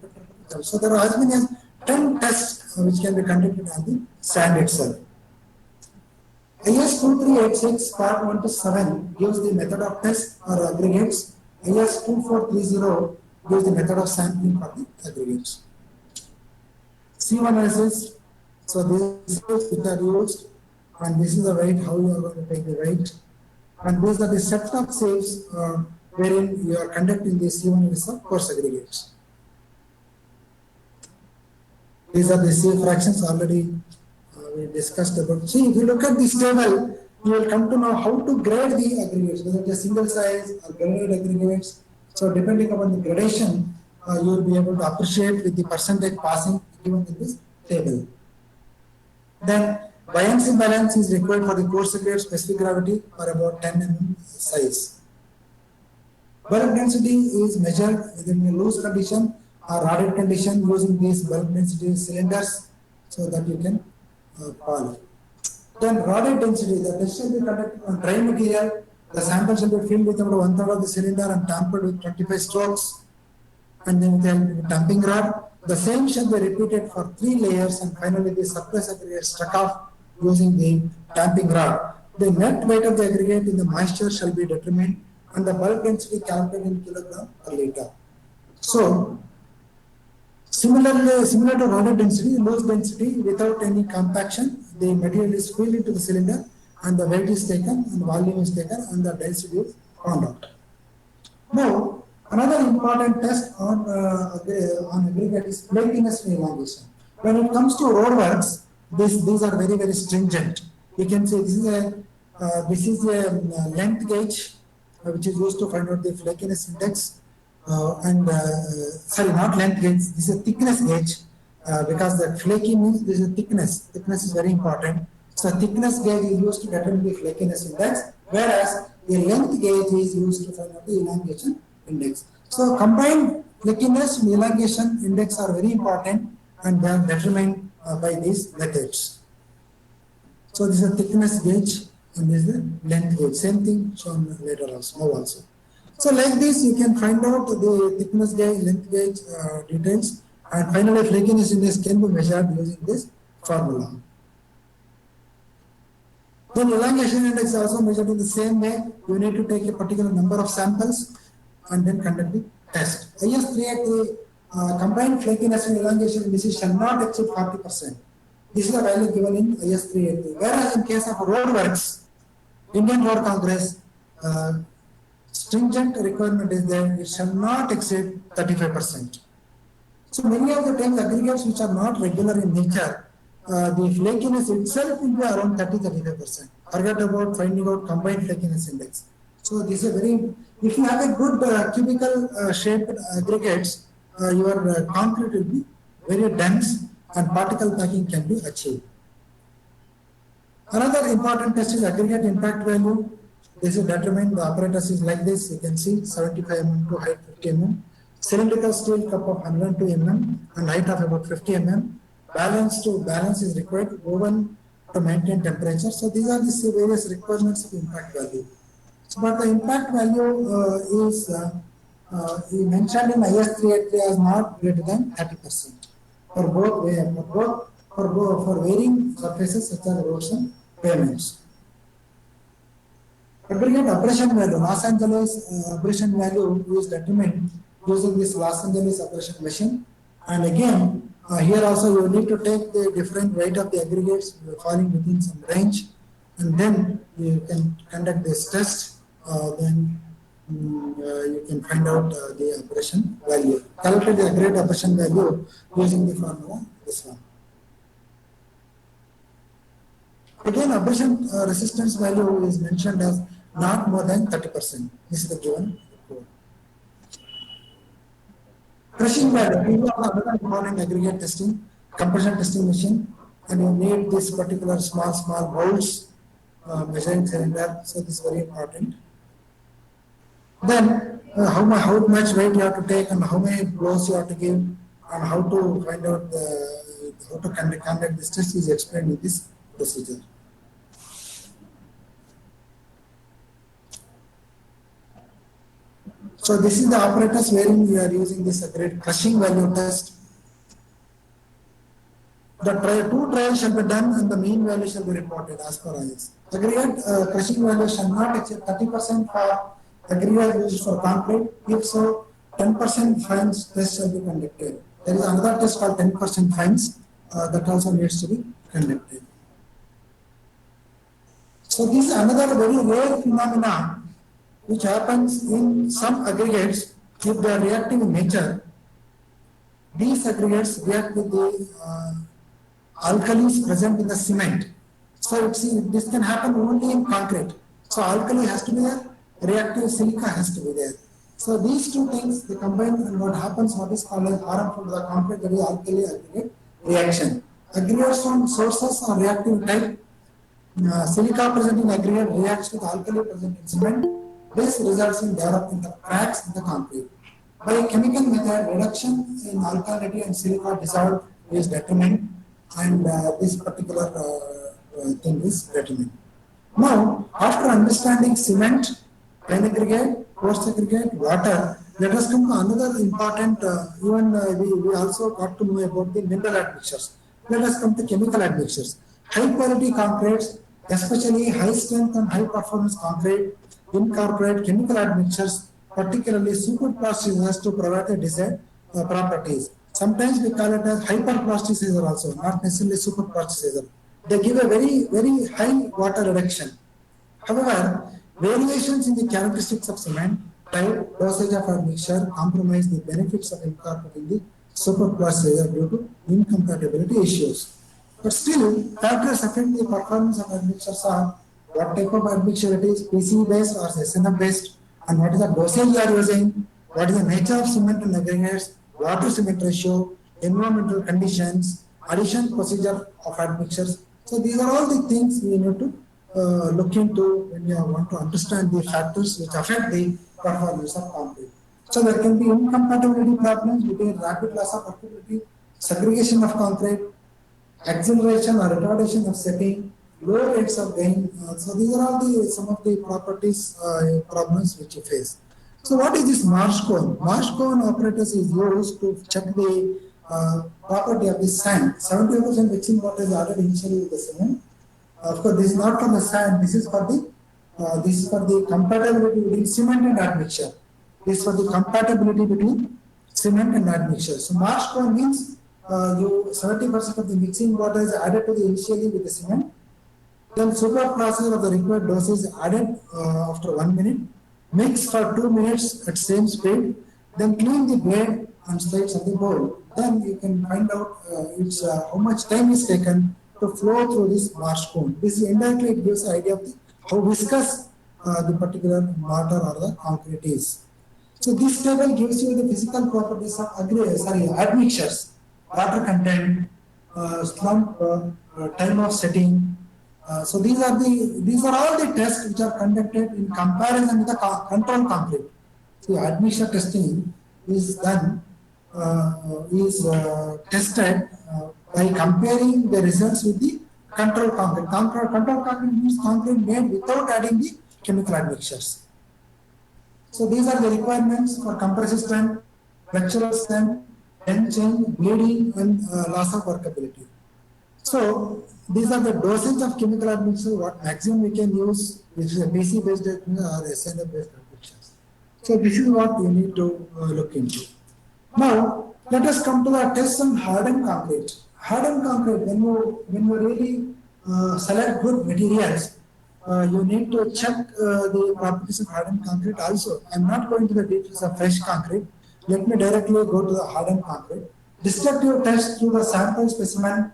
So there are as many as 10 tests which can be conducted on the sand itself. IS 2386 part 1 to 7 gives the method of test for aggregates. IS 2430 gives the method of sampling for the aggregates. Sieve analysis. So these which are used, and this is the weight, how you are going to take the weight. And these are the set of sieves wherein you are conducting the sieve analysis of coarse aggregates. These are the sieve fractions already we discussed about. See, if you look at this table, you will come to know how to grade the aggregates, whether it is single size or graded aggregates. So depending upon the gradation, you will be able to appreciate with the percentage passing given in this table. Then buoyancy balance is required for the coarse aggregate specific gravity for about 10 mm size. Bulk density is measured within a loose condition or rotted condition using these bulk density cylinders so that you can follow. Then rotted density, the test shall be conducted on dry material. The sample shall be filled with about 1/3 of the cylinder and tampered with 25 strokes, and then with a tamping rod. The same shall be repeated for 3 layers and finally the surplus aggregate struck off using the damping rod. The net weight of the aggregate in the moisture shall be determined and the bulk density calculated in kilogram per liter. So, similar to rod density, loose density without any compaction, the material is filled into the cylinder and the weight is taken and volume is taken and the density is found out. Now, another important test on aggregate is flakiness and elongation. When it comes to roadworks, these are very stringent. You can say this is a length gauge which is used to find out the flakiness index. Sorry, not length gauge. This is a thickness gauge because the flaky means this is thickness. Thickness is very important. So thickness gauge is used to determine the flakiness index, whereas the length gauge is used to find out the elongation index. So combined flakiness and elongation index are very important and they are determined by these methods. So this is a thickness gauge and this is the length gauge. Same thing shown later also, now also. So like this you can find out the thickness gauge, length gauge details, and finally flakiness index can be measured using this formula. Then elongation index is also measured in the same way. You need to take a particular number of samples and then conduct the test. IS 383 combined flakiness and elongation indices shall not exceed 40%. This is the value given in IS 383. Whereas in case of roadworks, Indian Road Congress, stringent requirement is that it shall not exceed 35%. So many of the times aggregates which are not regular in nature, the flakiness itself will be around 30-35%. Forget about finding out combined flakiness index. So this is a very, if you have a good cubical shaped aggregates, your concrete will be very dense and particle packing can be achieved. Another important test is aggregate impact value. This is determined, the apparatus is like this, you can see 75 mm to height 50 mm, cylindrical steel cup of 102 mm and height of about 50 mm. Balance is required, oven to maintain temperature. So these are the various requirements of impact value. So, but the impact value is mentioned in IS 383 as not greater than 30% for varying surfaces such as roads and pavements. Aggregate abrasion value, Los Angeles abrasion value is determined using this Los Angeles abrasion machine. And again, here also you need to take the different weight of the aggregates falling within some range, and then you can conduct this test. Then you can find out the abrasion value. Calculate the aggregate abrasion value using the formula, this one. Again, abrasion resistance value is mentioned as not more than 30%. This is the given code. Crushing value, you have another important aggregate testing, compression testing machine, and you need this particular small bolts, measuring cylinder. So this is very important. Then how much weight you have to take and how many blows you have to give and how to find out how to conduct this test is explained in this procedure. So this is the apparatus wherein we are using this aggregate crushing value test. The two trials shall be done and the mean value shall be reported as per IS. Aggregate crushing value shall not exceed 30% for aggregate used for concrete. If so, 10% fines test shall be conducted. There is another test called 10% fines that also needs to be conducted. So this is another very rare phenomenon which happens in some aggregates if they are reactive in nature. These aggregates react with the alkalis present in the cement. So this can happen only in concrete. So alkali has to be there, reactive silica has to be there. So these two things they combine and what happens, what is called as harmful to the concrete, that is alkali aggregate reaction. Aggregates from sources are reactive type. Silica present in aggregate reacts with alkali present in cement. This results in development of cracks in the concrete. By a chemical method, reduction in alkalinity and silica dissolved is determined, and this particular thing is determined. Now, after understanding cement, fine aggregate, coarse aggregate, water, let us come to another important, we also got to know about the mineral admixtures. Let us come to chemical admixtures. High quality concretes, especially high strength and high performance concrete, incorporate chemical admixtures, particularly superplasticizers to provide the desired properties. Sometimes we call it as hyperplasticizer also, not necessarily superplasticizer. They give a very high water reduction. However, variations in the characteristics of cement, type, dosage of admixture compromise the benefits of incorporating the superplasticizer due to incompatibility issues. But still, factors affect the performance of admixtures are what type of admixture it is, PC based or SNF based, and what is the dosage you are using, what is the nature of cement and aggregates, water cement ratio, environmental conditions, addition procedure of admixtures. So these are all the things we need to look into when you want to understand the factors which affect the performance of concrete. So there can be incompatibility problems between rapid loss of workability, segregation of concrete, acceleration or retardation of setting, low rates of gain. So these are all the some of the properties problems which you face. So what is this marsh cone? Marsh cone apparatus is used to check the property of the sand. 70% mixing water is added initially with the cement. Of course, this is not for the sand. This is for the compatibility between cement and admixture. This is for the compatibility between cement and admixture. So marsh cone means 70% of the mixing water is added to the initially with the cement. Then superplasticizer of the required dose is added after 1 minute. Mix for 2 minutes at same speed. Then clean the blade and sides of the bowl. Then you can find out how much time is taken to flow through this marsh cone. This indirectly gives an idea of how viscous the particular mortar or the concrete is. So this table gives you the physical properties of admixtures, water content, slump, time of setting. So these are all the tests which are conducted in comparison with the control concrete. So admixture testing is done tested by comparing the results with the control concrete. Control concrete means concrete made without adding the chemical admixtures. So these are the requirements for compressive strength, flexural strength, tension, bleeding, and loss of workability. So these are the dosage of chemical admixture, what maximum we can use, which is a BC based or SNF based admixtures. So this is what we need to look into. Now let us come to the test on hardened concrete. Hardened concrete, when you really select good materials, you need to check the properties of hardened concrete also. I am not going to the details of fresh concrete. Let me directly go to the hardened concrete. Destructive test through the sample specimen,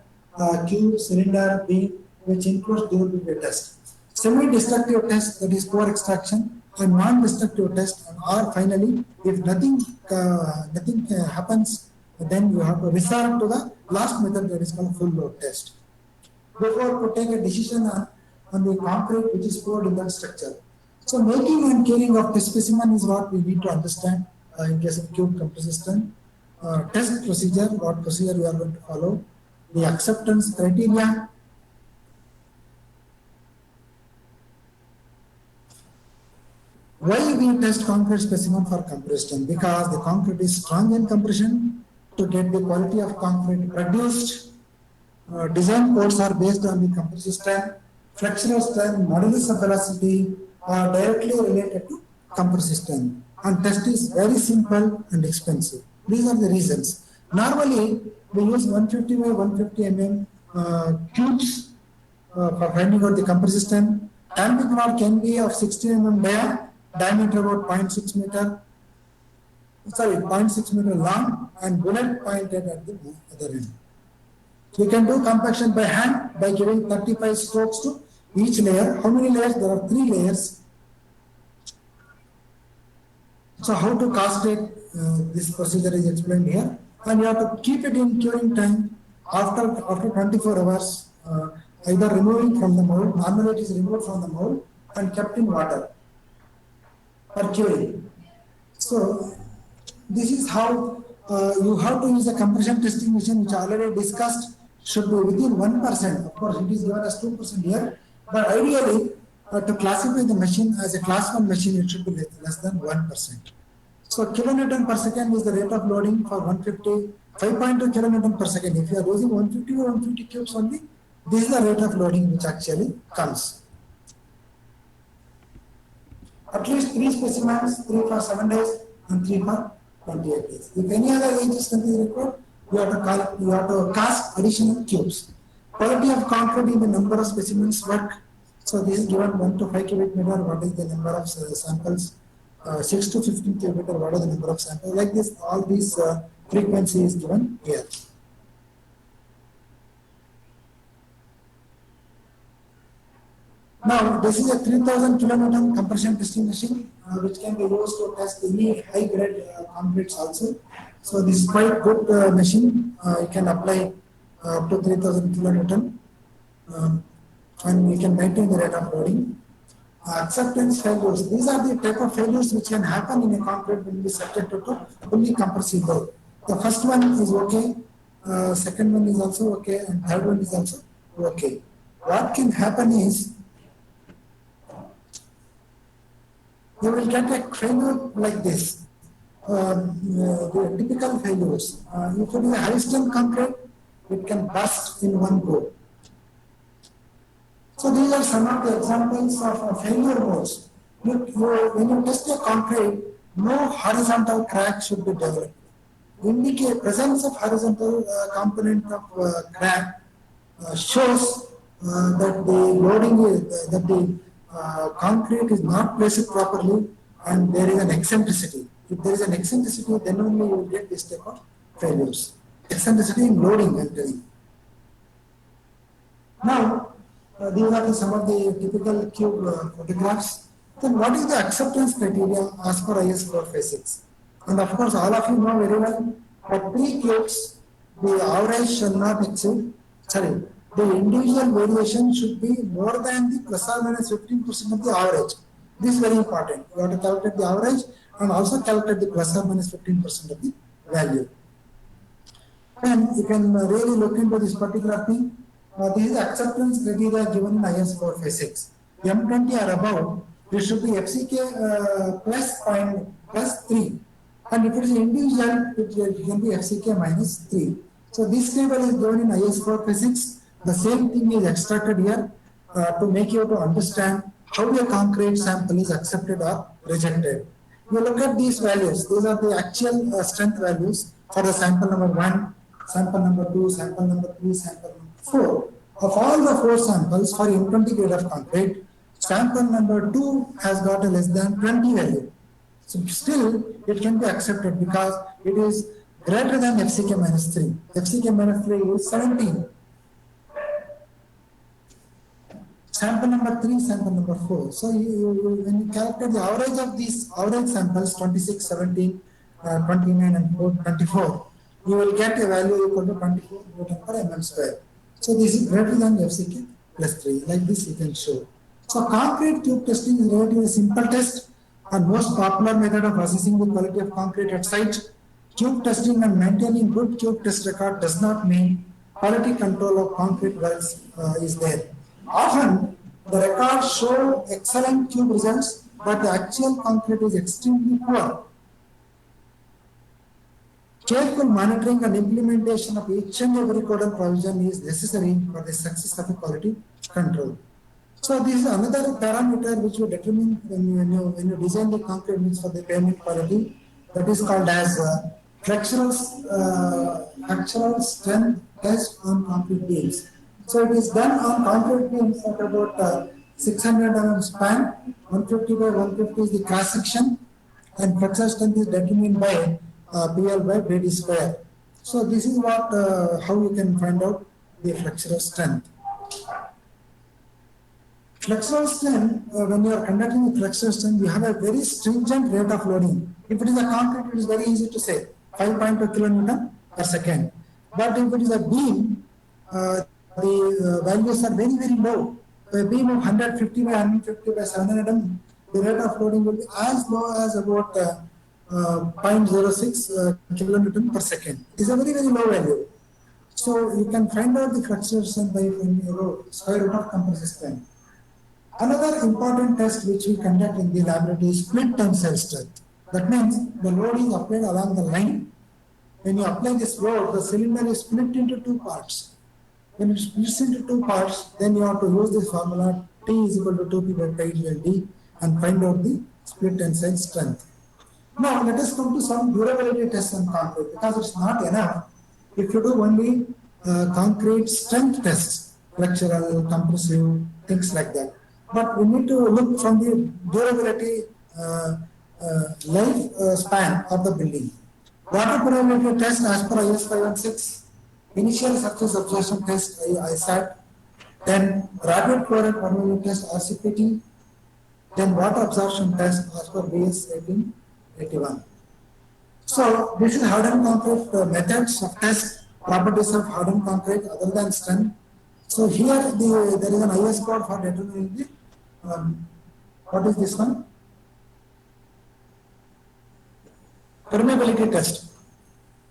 cube, cylinder, beam, which includes durability test. Semi-destructive test, that is core extraction, and non-destructive test, or finally, if nothing happens, then you have to resort to the last method, that is called full load test. Before to take a decision on the concrete which is poured in that structure. So making and carrying of the specimen is what we need to understand in case of cube compressive strength. Test procedure, what procedure we are going to follow. The acceptance criteria. Why we test concrete specimen for compressed strength? Because the concrete is strong in compression. To get the quality of concrete produced, design codes are based on the compressive strength, flexural strength, modulus of velocity are directly related to compressive strength. And test is very simple and expensive. These are the reasons. Normally, we use 150 by 150 mm cubes for finding out the compressive strength. Tampic rod can be of 16 mm diameter about 0.6 meter long, and bullet pointed at the other end. We can do compaction by hand by giving 35 strokes to each layer. How many layers? There are 3 layers. So how to castrate, this procedure is explained here. And you have to keep it in curing time after 24 hours, either removing from the mold. Normally it is removed from the mold and kept in water for curing. So this is how you have to use a compression testing machine, which I already discussed, should be within 1%. Of course, it is given as 2% here, but ideally to classify the machine as a class 1 machine, it should be less than 1%. So kilonewton per second is the rate of loading for 150, 5.2 kilonewton per second. If you are using 150 or 150 cubes only, this is the rate of loading which actually comes. At least 3 specimens, 3 for 7 days and 3 for 28 days. If any other age is required, you have to cast additional cubes. Quality of concrete in the number of specimens work. So this is given 1 to 5 cubic meter. What is the number of samples? 6 to 15 cubic meter. What is the number of samples? Like this, all these frequency is given here. Now, this is a 3000 kilonewton compression testing machine, which can be used to test any high grade concretes also. So this is quite good machine. You can apply up to 3000 kilonewton, and you can maintain the rate of loading. Acceptance failures. These are the type of failures which can happen in a concrete when we subjected to fully compressive load. The first one is okay, second one is also okay, and third one is also okay. What can happen is, you will get a failure like this. The typical failures. If it is a high strength concrete, it can burst in one go. So these are some of the examples of failure modes. When you test a concrete, no horizontal crack should be developed. Indicate presence of horizontal component of crack shows that the loading is, that the concrete is not placed properly and there is an eccentricity. If there is an eccentricity, then only you will get this type of failures. Eccentricity in loading, I'm telling you. Now, these are some of the typical cube photographs. Then what is the acceptance criteria as per IS 456? And of course, all of you know very well, for 3 cubes, the average shall not exceed, the individual variation should be more than the plus or minus 15% of the average. This is very important. You have to calculate the average and also calculate the plus or minus 15% of the value. And you can really look into this particular thing. This is acceptance criteria given in IS 456. M20 or above, it should be FCK plus 3. And if it is individual, it can be FCK minus 3. So this table is given in IS 456. The same thing is extracted here to make you to understand how a concrete sample is accepted or rejected. You look at these values. These are the actual strength values for the sample number 1, sample number 2, sample number 3, sample number 4. Of all the 4 samples for M20 grade of concrete, sample number 2 has got a less than 20 value. So still it can be accepted because it is greater than FCK minus 3. FCK minus 3 is 17. Sample number 3, sample number 4. So when you calculate the average of these average samples, 26, 17, 29 and 24, you will get a value equal to 24 Newton per mm square. So this is greater than FCK plus 3. Like this you can show. So concrete tube testing is relatively simple test and most popular method of assessing the quality of concrete at site. Tube testing and maintaining good tube test record does not mean quality control of concrete works is there. Often, the records show excellent tube results, but the actual concrete is extremely poor. Careful monitoring and implementation of each and every codal provision is necessary for the success of a quality control. So this is another parameter which you determine when you design the concrete mix for the pavement quality. That is called as flexural strength test on concrete beams. So it is done on concrete beams at about 600 mm span. 150 by 150 is the cross section, and flexural strength is determined by PL by BD square. So this is what how you can find out the flexural strength. Flexural strength, when you are conducting the flexural strength, you have a very stringent rate of loading. If it is a concrete, it is very easy to say 5.2 kilonewton per second. But if it is a beam, the values are very, very low. A beam of 150 by 150 by 700 mm, the rate of loading will be as low as about 0.06 kilonewton per second. It is a very, very low value. So you can find out the flexural strength by square root of compressive strength. Another important test which we conduct in the laboratory is split tensile strength. That means the load is applied along the line. When you apply this load, the cylinder is split into two parts. When it splits into two parts, then you have to use this formula T is equal to 2P by pi d and find out the split tensile strength. Now let us come to some durability tests on concrete, because it's not enough if you do only concrete strength tests, flexural, compressive, things like that. But we need to look from the durability life span of the building. Water permeability test as per IS 516, initial surface absorption test ISAT, then rapid chloride permeability test RCPT, then water absorption test as per BS 1881. So this is hardened concrete methods of test, properties of hardened concrete other than strength. So here there is an IS code for determining the what is this one? Permeability test.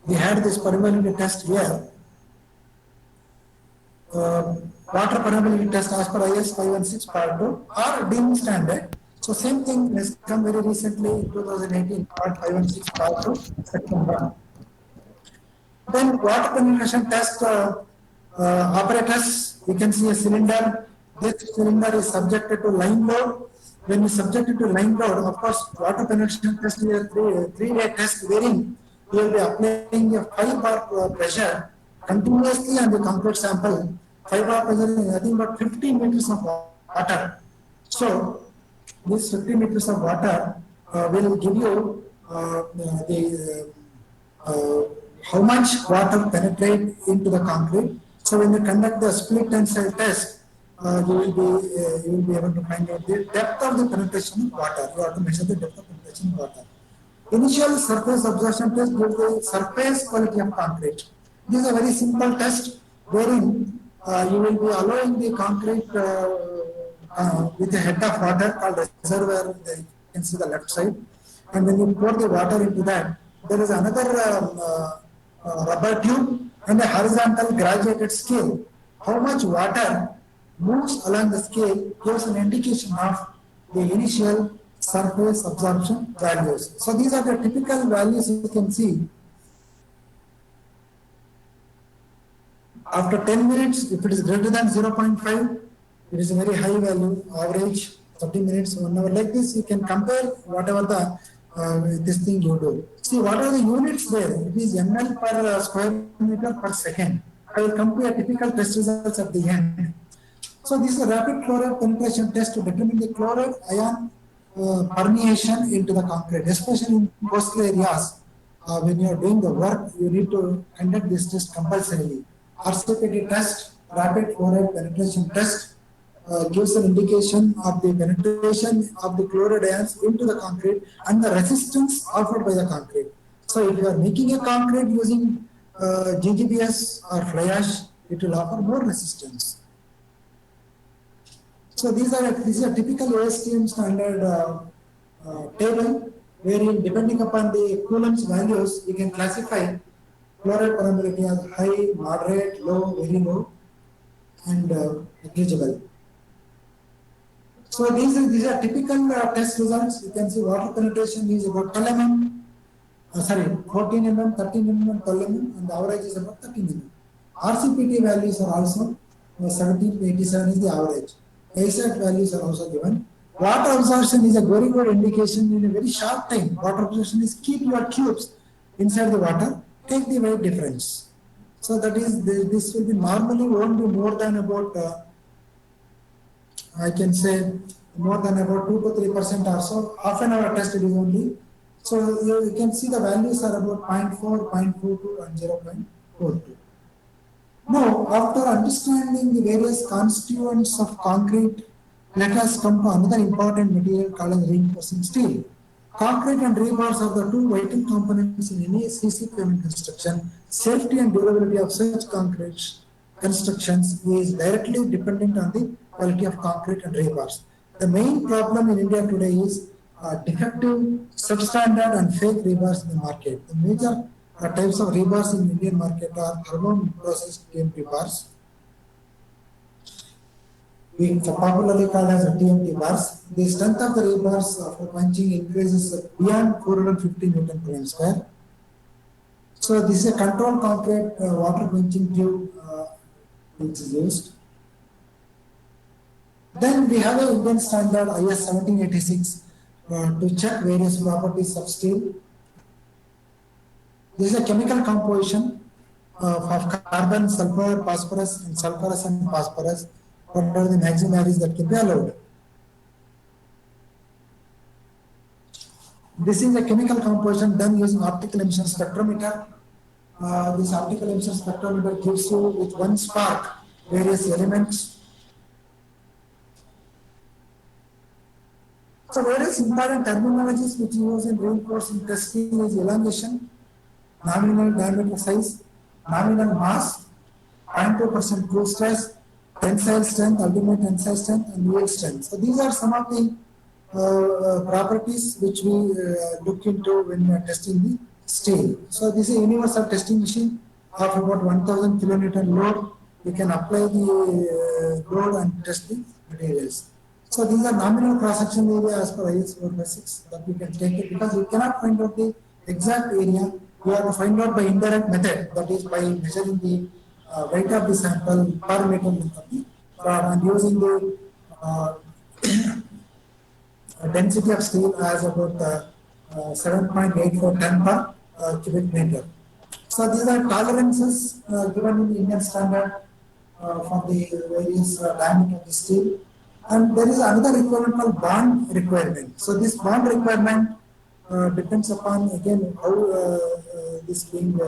We had this permeability test here. Water permeability test as per IS 516 part 2 or DIN standard. So same thing has come very recently in 2018 part 516 part 2 section 1. Then water penetration test apparatus, you can see a cylinder. This cylinder is subjected to line load. When you subject it to line load, of course, water penetration test is a three-way test wherein you will be applying a 5 bar pressure continuously on the concrete sample. 5 bar pressure is nothing but 15 meters of water. So this 50 meters of water will give you how much water penetrate into the concrete. So when you conduct the split tensile test, you will be able to find out the depth of the penetration of water. You have to measure the depth of penetration of water. Initial surface absorption test gives the surface quality of concrete. This is a very simple test wherein you will be allowing the concrete with a head of water called reservoir. You can see the left side, and when you pour the water into that, there is another rubber tube and a horizontal graduated scale. How much water moves along the scale gives an indication of the initial surface absorption values. So these are the typical values you can see. After 10 minutes, if it is greater than 0.5, it is a very high value. Average 30 minutes, 1 hour. Like this, you can compare whatever the this thing you do. See, what are the units there? It is ml per square meter per second. I will compare typical test results at the end. So this is a rapid chloride penetration test to determine the chloride ion permeation into the concrete, especially in coastal areas. When you are doing the work, you need to conduct this test compulsorily. RCPT test, rapid chloride penetration test, gives an indication of the penetration of the chloride ions into the concrete and the resistance offered by the concrete. So if you are making a concrete using GGBS or fly ash, it will offer more resistance. So this is a typical ASTM standard table wherein depending upon the Coulomb's values, you can classify chloride permeability as high, moderate, low, very low, and negligible. So these are typical test results. You can see water penetration is about 12 mm, 14 mm, 13 mm, 12 mm, and the average is about 13 mm. RCPT values are also 17 to 87 is the average. ASAT values are also given. Water absorption is a very good indication in a very short time. Water absorption is keep your cubes inside the water, take the weight difference. So that is, this will be normally won't be more than about, I can say more than about 2 to 3% or so. Half an hour test it is only. So you can see the values are about 0.4, 0.42 and 0.42. Now, after understanding the various constituents of concrete, let us come to another important material called as reinforcing steel. Concrete and rebars are the two vital components in any CC pavement construction. Safety and durability of such concrete constructions is directly dependent on the quality of concrete and rebars. The main problem in India today is defective, substandard and fake rebars in the market. The major types of rebars in Indian market are thermo-processed TMT bars. popularly called as TMT bars. The strength of the rebars after quenching increases beyond 450 Newton per square. So this is a controlled concrete water quenching tube which is used. Then we have a Indian standard IS 1786 to check various properties of steel. This is a chemical composition of carbon, sulfur, phosphorus, and sulfurous and phosphorus. What are the maximum values that can be allowed? This is a chemical composition done using optical emission spectrometer. This optical emission spectrometer gives you with one spark various elements. So various important terminologies which you use in reinforcing testing is elongation, nominal diameter size, nominal mass, 0.2% proof stress, tensile strength, ultimate tensile strength, and yield strength. So these are some of the properties which we look into when we are testing the steel. So this is a universal testing machine of about 1000 kilonewton load. We can apply the load and test the materials. So these are nominal cross-section area as per IS 456 that we can take it because we cannot find out the exact area. We have to find out by indirect method, that is by measuring the weight of the sample per meter length of the rod and using the density of steel as about 7.84 ton per cubic meter. So these are tolerances given in the Indian standard for the various diameter of the steel. And there is another requirement called bond requirement. So this bond requirement depends upon again how this being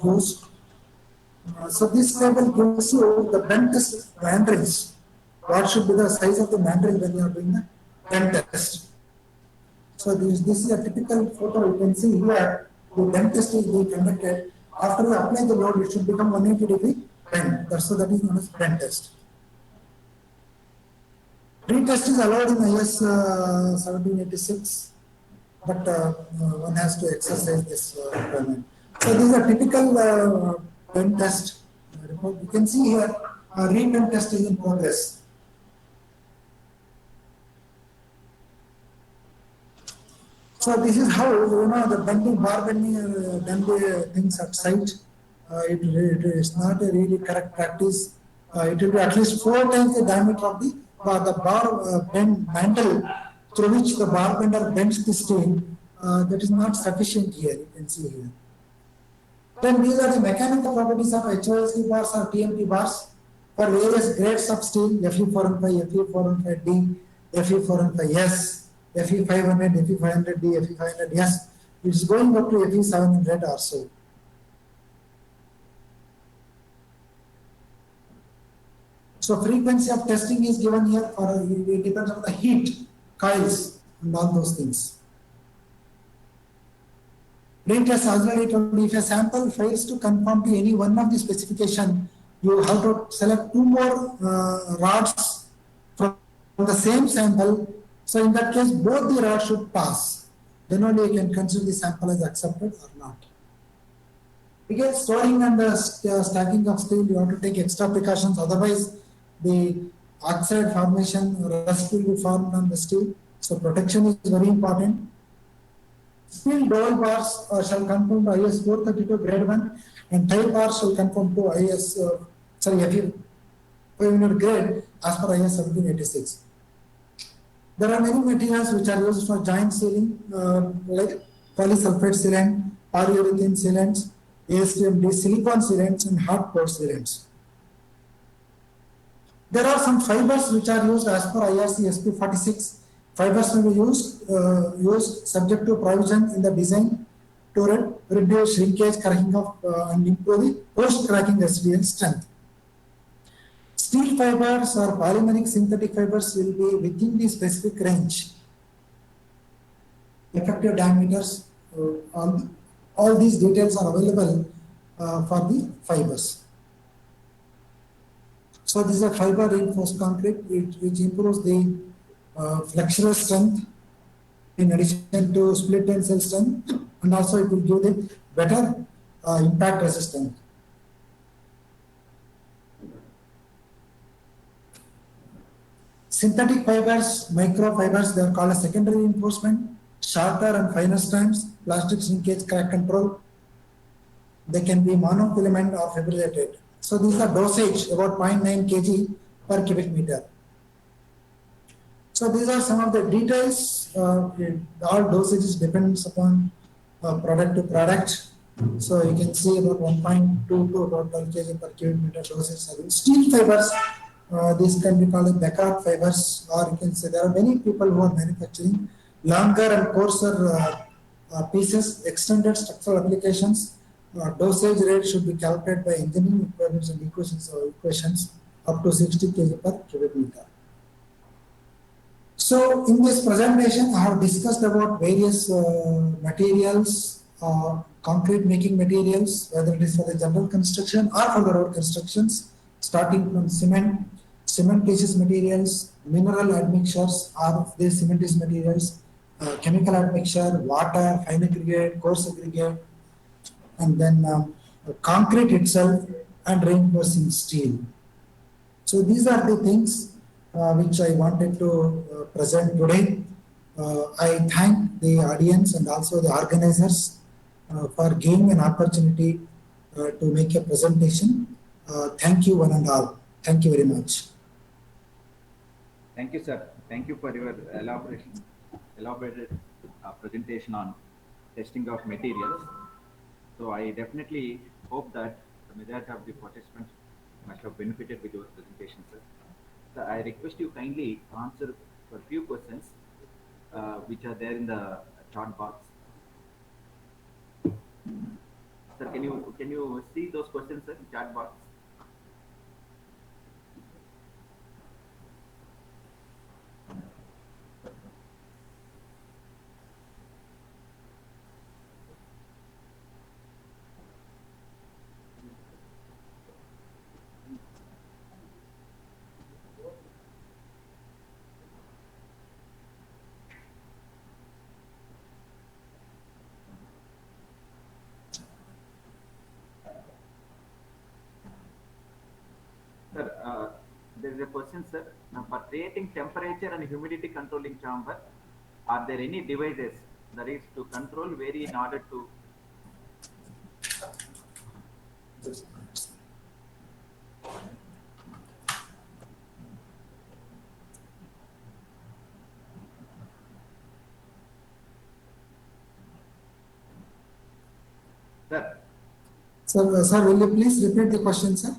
used. So this table gives you the bend test mandrels. What should be the size of the mandrel when you are doing the bend test? So this is a typical photo. You can see here the bend test is being conducted. After you apply the load, it should become 180 degree bend. So that is known as bend test. Retest is allowed in IS 1786, but one has to exercise this requirement. So these are typical bend test report. You can see here re-bend test is in progress. So this is how the bending, bar bending, done the things at site. It is not a really correct practice. It will be at least 4 times the diameter of the bar bend mantle through which the bar bender bends the steel. That is not sufficient here. You can see here. Then these are the mechanical properties of HOSD bars or TMT bars for various grades of steel: Fe415, Fe415D, Fe415S, Fe500, Fe500D, Fe500S. It is going up to Fe700 or so. So frequency of testing is given here, or it depends on the heat, coils, and all those things. Retest as already told, if a sample fails to conform to any one of the specification, you have to select 2 more rods from the same sample. So in that case, both the rods should pass. Then only you can consider the sample as accepted or not. Again, storing and stacking of steel, you have to take extra precautions. Otherwise, the oxide formation, rust will be formed on the steel. So protection is very important. Steel dowel bars shall conform to IS 432 grade 1, and tie bars shall conform to Fe 500 grade as per IS 1786. There are many materials which are used for joint sealing, like polysulfate sealant, polyurethane sealants, ASTM, silicone sealants, and hard core sealants. There are some fibers which are used as per IRC SP 46. Fibers will be used subject to provision in the design to reduce shrinkage, cracking of and improve the post-cracking residual strength. Steel fibers or polymeric synthetic fibers will be within the specific range. Effective diameters, all these details are available for the fibers. So this is a fiber reinforced concrete which improves the flexural strength in addition to split tensile strength, and also it will give the better impact resistance. Synthetic fibers, microfibers, they are called as secondary reinforcement, shorter and finer strands, plastic shrinkage, crack control. They can be monofilament or fibrillated. So these are dosage about 0.9 kg per cubic meter. So these are some of the details. All dosages depends upon product to product. So you can see about 1.2 to about 12 kg per cubic meter dosage. Steel fibers, these can be called Bekaert fibers, or you can say there are many people who are manufacturing longer and coarser pieces, extended structural applications. Dosage rate should be calculated by engineering requirements and equations up to 60 kg per cubic meter. So in this presentation, I have discussed about various materials, concrete making materials, whether it is for the general construction or for the road constructions, starting from cement, cementitious materials, mineral admixtures or the cementitious materials, chemical admixture, water, fine aggregate, coarse aggregate, and then concrete itself and reinforcing steel. So these are the things which I wanted to present today. I thank the audience and also the organizers for giving an opportunity to make a presentation. Thank you one and all. Thank you very much. Thank you, sir. Thank you for your elaborated presentation on testing of materials. So I definitely hope that the majority of the participants must have benefited with your presentation, sir. So I request you kindly answer for a few questions which are there in the chat box. Sir, can you see those questions, sir, in chat box? Sir, there is a question, sir. For creating temperature and humidity controlling chamber, are there any devices that is to control vary in order to? Sir, Sir, will you please repeat the question, sir?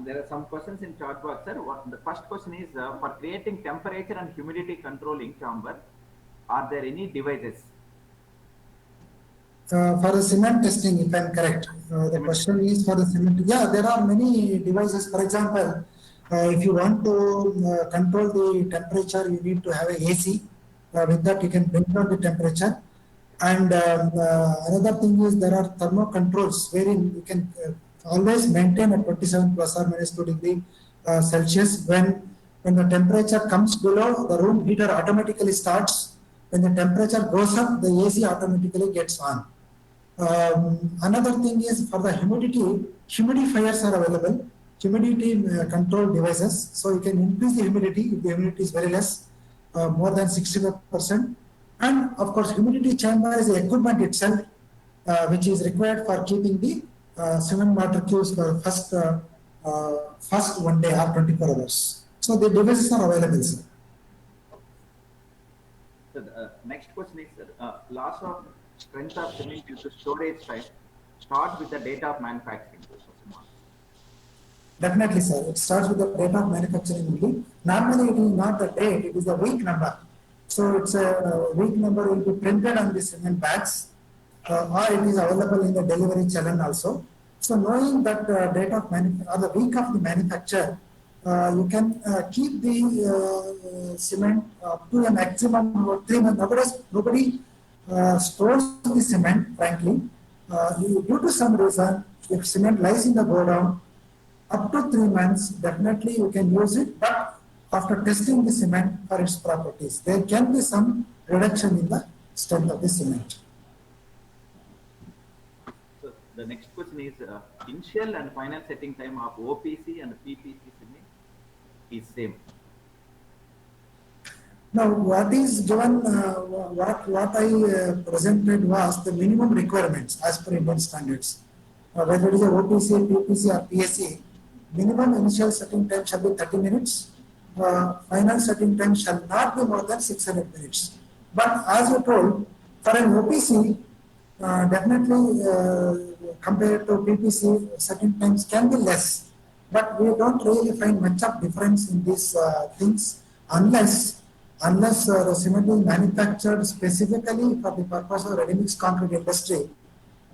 there are some questions in chat box, sir. The first question is for creating temperature and humidity controlling chamber, are there any devices? For the cement testing, if I'm correct, the question is for the cement. Yeah, there are many devices. For example, if you want to control the temperature, you need to have a AC. With that, you can bring down the temperature. And another thing is there are thermo controls wherein you can always maintain at 27 plus or minus 2 degree Celsius. When the temperature comes below, the room heater automatically starts. When the temperature goes up, the AC automatically gets on. Another thing is for the humidity, humidifiers are available, humidity control devices. So you can increase the humidity if the humidity is very less, more than 65%. And of course, humidity chamber is the equipment itself, which is required for keeping the cement mortar cubes for first 1 day or 24 hours. So the devices are available, sir. So the next question is, loss of strength of cement due to storage time start with the date of manufacturing. Definitely, sir. It starts with the date of manufacturing only. Normally, it is not the date; it is the week number. So it's a week number will be printed on the cement bags, or it is available in the delivery channel also. So knowing that date of or the week of the manufacture, you can keep the cement up to a maximum of 3 months. Nowadays, nobody stores the cement, frankly. Due to some reason, if cement lies in the godown, up to 3 months, definitely you can use it, but after testing the cement for its properties, there can be some reduction in the strength of the cement. So the next question is, initial and final setting time of OPC and PPC cement is same. Now, what is given, what I presented was the minimum requirements as per Indian standards. Whether it is a OPC, PPC or PSC, minimum initial setting time shall be 30 minutes. Final setting time shall not be more than 600 minutes. But as you told, for an OPC, definitely compared to PPC, setting times can be less. But we don't really find much of difference in these things unless the cement is manufactured specifically for the purpose of ready-mix concrete industry,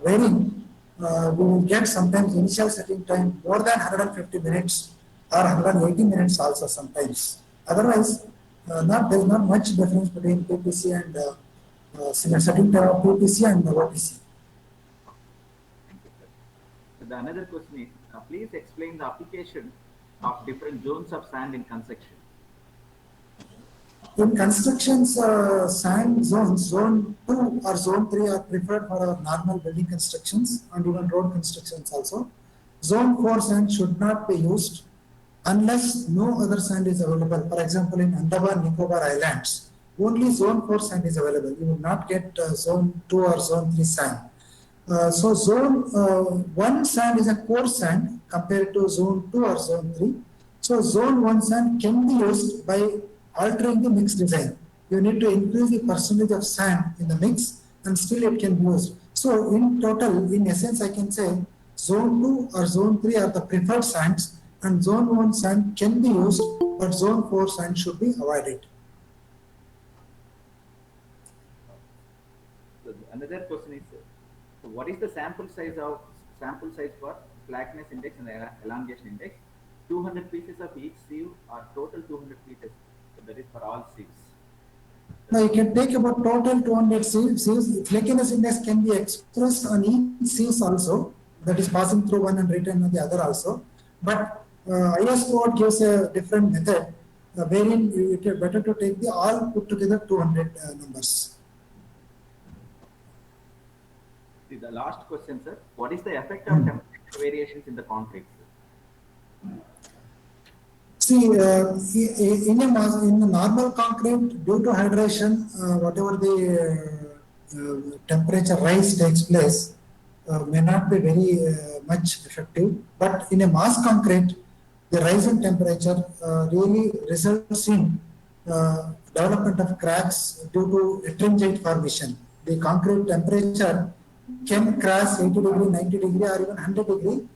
wherein we will get sometimes initial setting time more than 150 minutes or 180 minutes also sometimes. Otherwise, there is not much difference between PPC and cement setting time of PPC and OPC. Thank you, sir. So the another question is, please explain the application of different zones of sand in construction. In constructions, sand zones, zone 2 or zone 3 are preferred for our normal building constructions and even road constructions also. Zone 4 sand should not be used unless no other sand is available. For example, in Andaman Nicobar Islands, only zone 4 sand is available. You will not get zone 2 or zone 3 sand. So zone 1 sand is a coarse sand compared to zone 2 or zone 3. So zone 1 sand can be used by altering the mix design. You need to increase the percentage of sand in the mix and still it can be used. So in total, in essence, I can say zone 2 or zone 3 are the preferred sands and zone 1 sand can be used, but zone 4 sand should be avoided. So another question is, so what is the sample size for flatness index and elongation index? 200 pieces of each sieve or total 200 pieces. So that is for all sieves. Now you can take about total 200 sieves. Flakiness index can be expressed on each sieves also, that is passing through one and written on the other also. But IS code gives a different method wherein it is better to take the all put together 200 numbers. See, the last question, sir. What is the effect of temperature variations in the concrete? See, in a normal concrete, due to hydration, whatever the temperature rise takes place, may not be very much effective. But in a mass concrete, the rise in temperature really results in development of cracks due to ettringite formation. The concrete temperature can cross 80 degree, 90 degree, or even 100 degree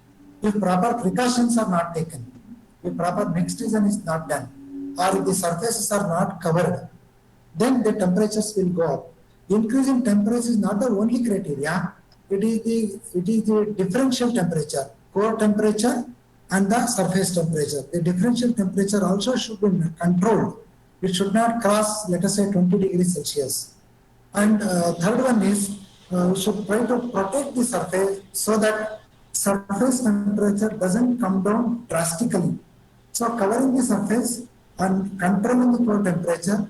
if proper precautions are not taken. If proper mix design is not done, or if the surfaces are not covered, then the temperatures will go up. Increase in temperature is not the only criteria. It is the differential temperature, core temperature and the surface temperature. The differential temperature also should be controlled. It should not cross, let us say, 20 degrees Celsius. And third one is we should try to protect the surface so that surface temperature doesn't come down drastically. So covering the surface and controlling the core temperature,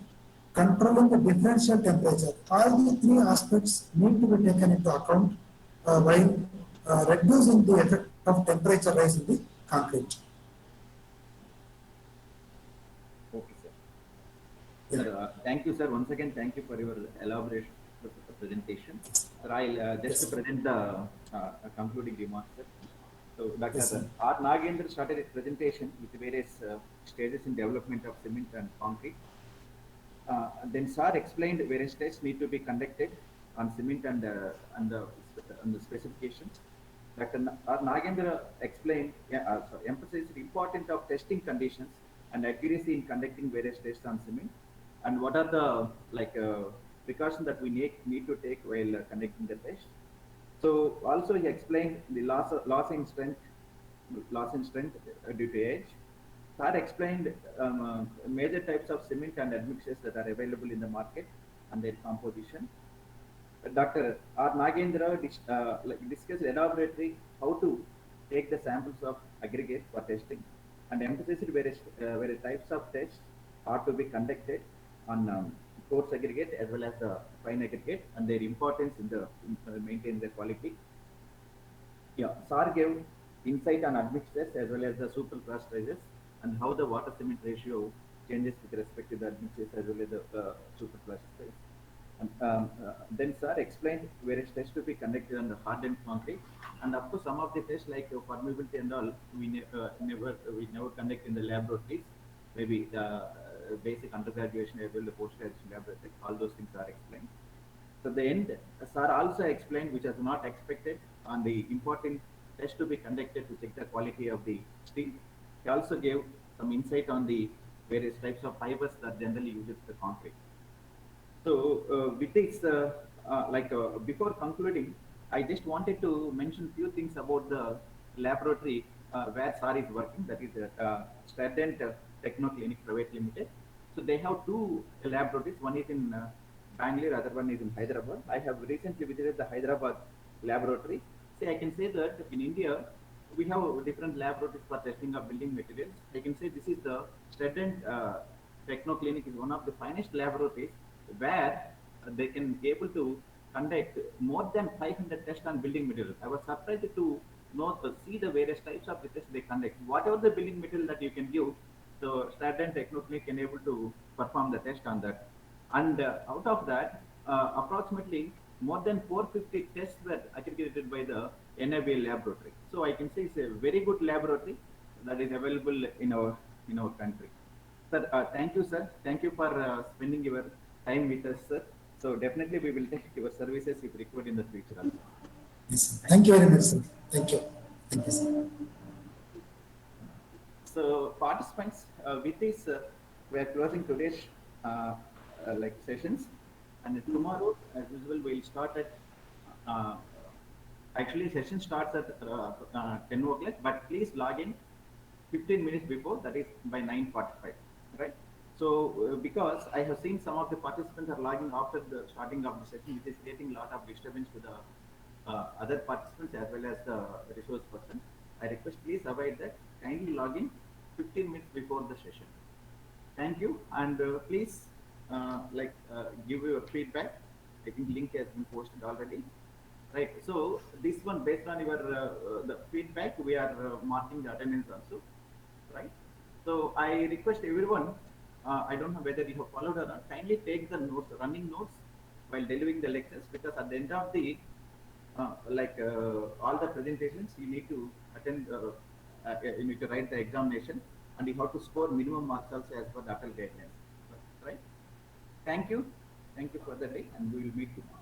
controlling the differential temperature, all the three aspects need to be taken into account while reducing the effect of temperature rise in the concrete. Okay, sir. Sir, thank you, sir. Once again, thank you for your elaboration of the presentation. Sir, I'll just present the concluding remarks, sir. So, Dr. Yes, sir. R. Nagendra started his presentation with various stages in development of cement and concrete. Then Sir explained various tests need to be conducted on cement and the specifications. Dr. R. Nagendra explained, emphasized the importance of testing conditions and accuracy in conducting various tests on cement, and what are the precautions that we need to take while conducting the test. So also he explained the loss in strength due to age. Sir explained major types of cement and admixtures that are available in the market and their composition. Dr. R. Nagendra discussed elaborately how to take the samples of aggregate for testing and emphasized various types of tests are to be conducted on coarse aggregate as well as the fine aggregate and their importance in maintaining the quality. Yeah, SAR gave insight on admixtures as well as the super crust rises and how the water cement ratio changes with respect to the admissions as well as the super classes. And, then sir explained various tests to be conducted on the hardened concrete, and of course some of the tests like permeability and all we never conduct in the laboratories. Maybe the basic undergraduation level, the post-graduation laboratory, all those things are explained. So the end, sir also explained, which was not expected, on the important test to be conducted to check the quality of the steel. He also gave some insight on the various types of fibers that generally uses the concrete. So with this, before concluding, I just wanted to mention few things about the laboratory where SAR is working. That is Stradent Techno Clinic Private Limited. So they have two laboratories. One is in Bangalore, other one is in Hyderabad. I have recently visited the Hyderabad laboratory. See, I can say that in India, we have different laboratories for testing of building materials. I can say this is the Stradent Techno Clinic is one of the finest laboratories where they can able to conduct more than 500 tests on building materials. I was surprised to know see the various types of the tests they conduct. Whatever the building material that you can give, so Stradent Techno Clinic can able to perform the test on that. And out of that, approximately more than 450 tests were aggregated by the NIBL laboratory. So I can say it's a very good laboratory that is available in our country. Sir, thank you, sir. Thank you for spending your time with us, sir. So definitely we will take your services if required in the future also. Yes, sir. Thank you very much, sir. Thank you. Thank you, sir. So participants, with this, we are closing today's sessions, and tomorrow, as usual, we'll start at. Actually, session starts at 10 o'clock, but please log in 15 minutes before, that is by 9:45, right? So, because I have seen some of the participants are logging after the starting of the session, which is creating a lot of disturbance to the other participants as well as the resource person. I request please avoid that. Kindly log in 15 minutes before the session. Thank you, and please give your feedback. I think link has been posted already. Right. So this one, based on your the feedback, we are marking the attendance also. Right. So I request everyone. I don't know whether you have followed or not. Kindly take the notes, running notes, while delivering the lectures, because at the end of the all the presentations, you need to attend. You need to write the examination, and you have to score minimum marks also as per the ATAL guidelines. Right. Thank you. Thank you for the day, and we will meet tomorrow.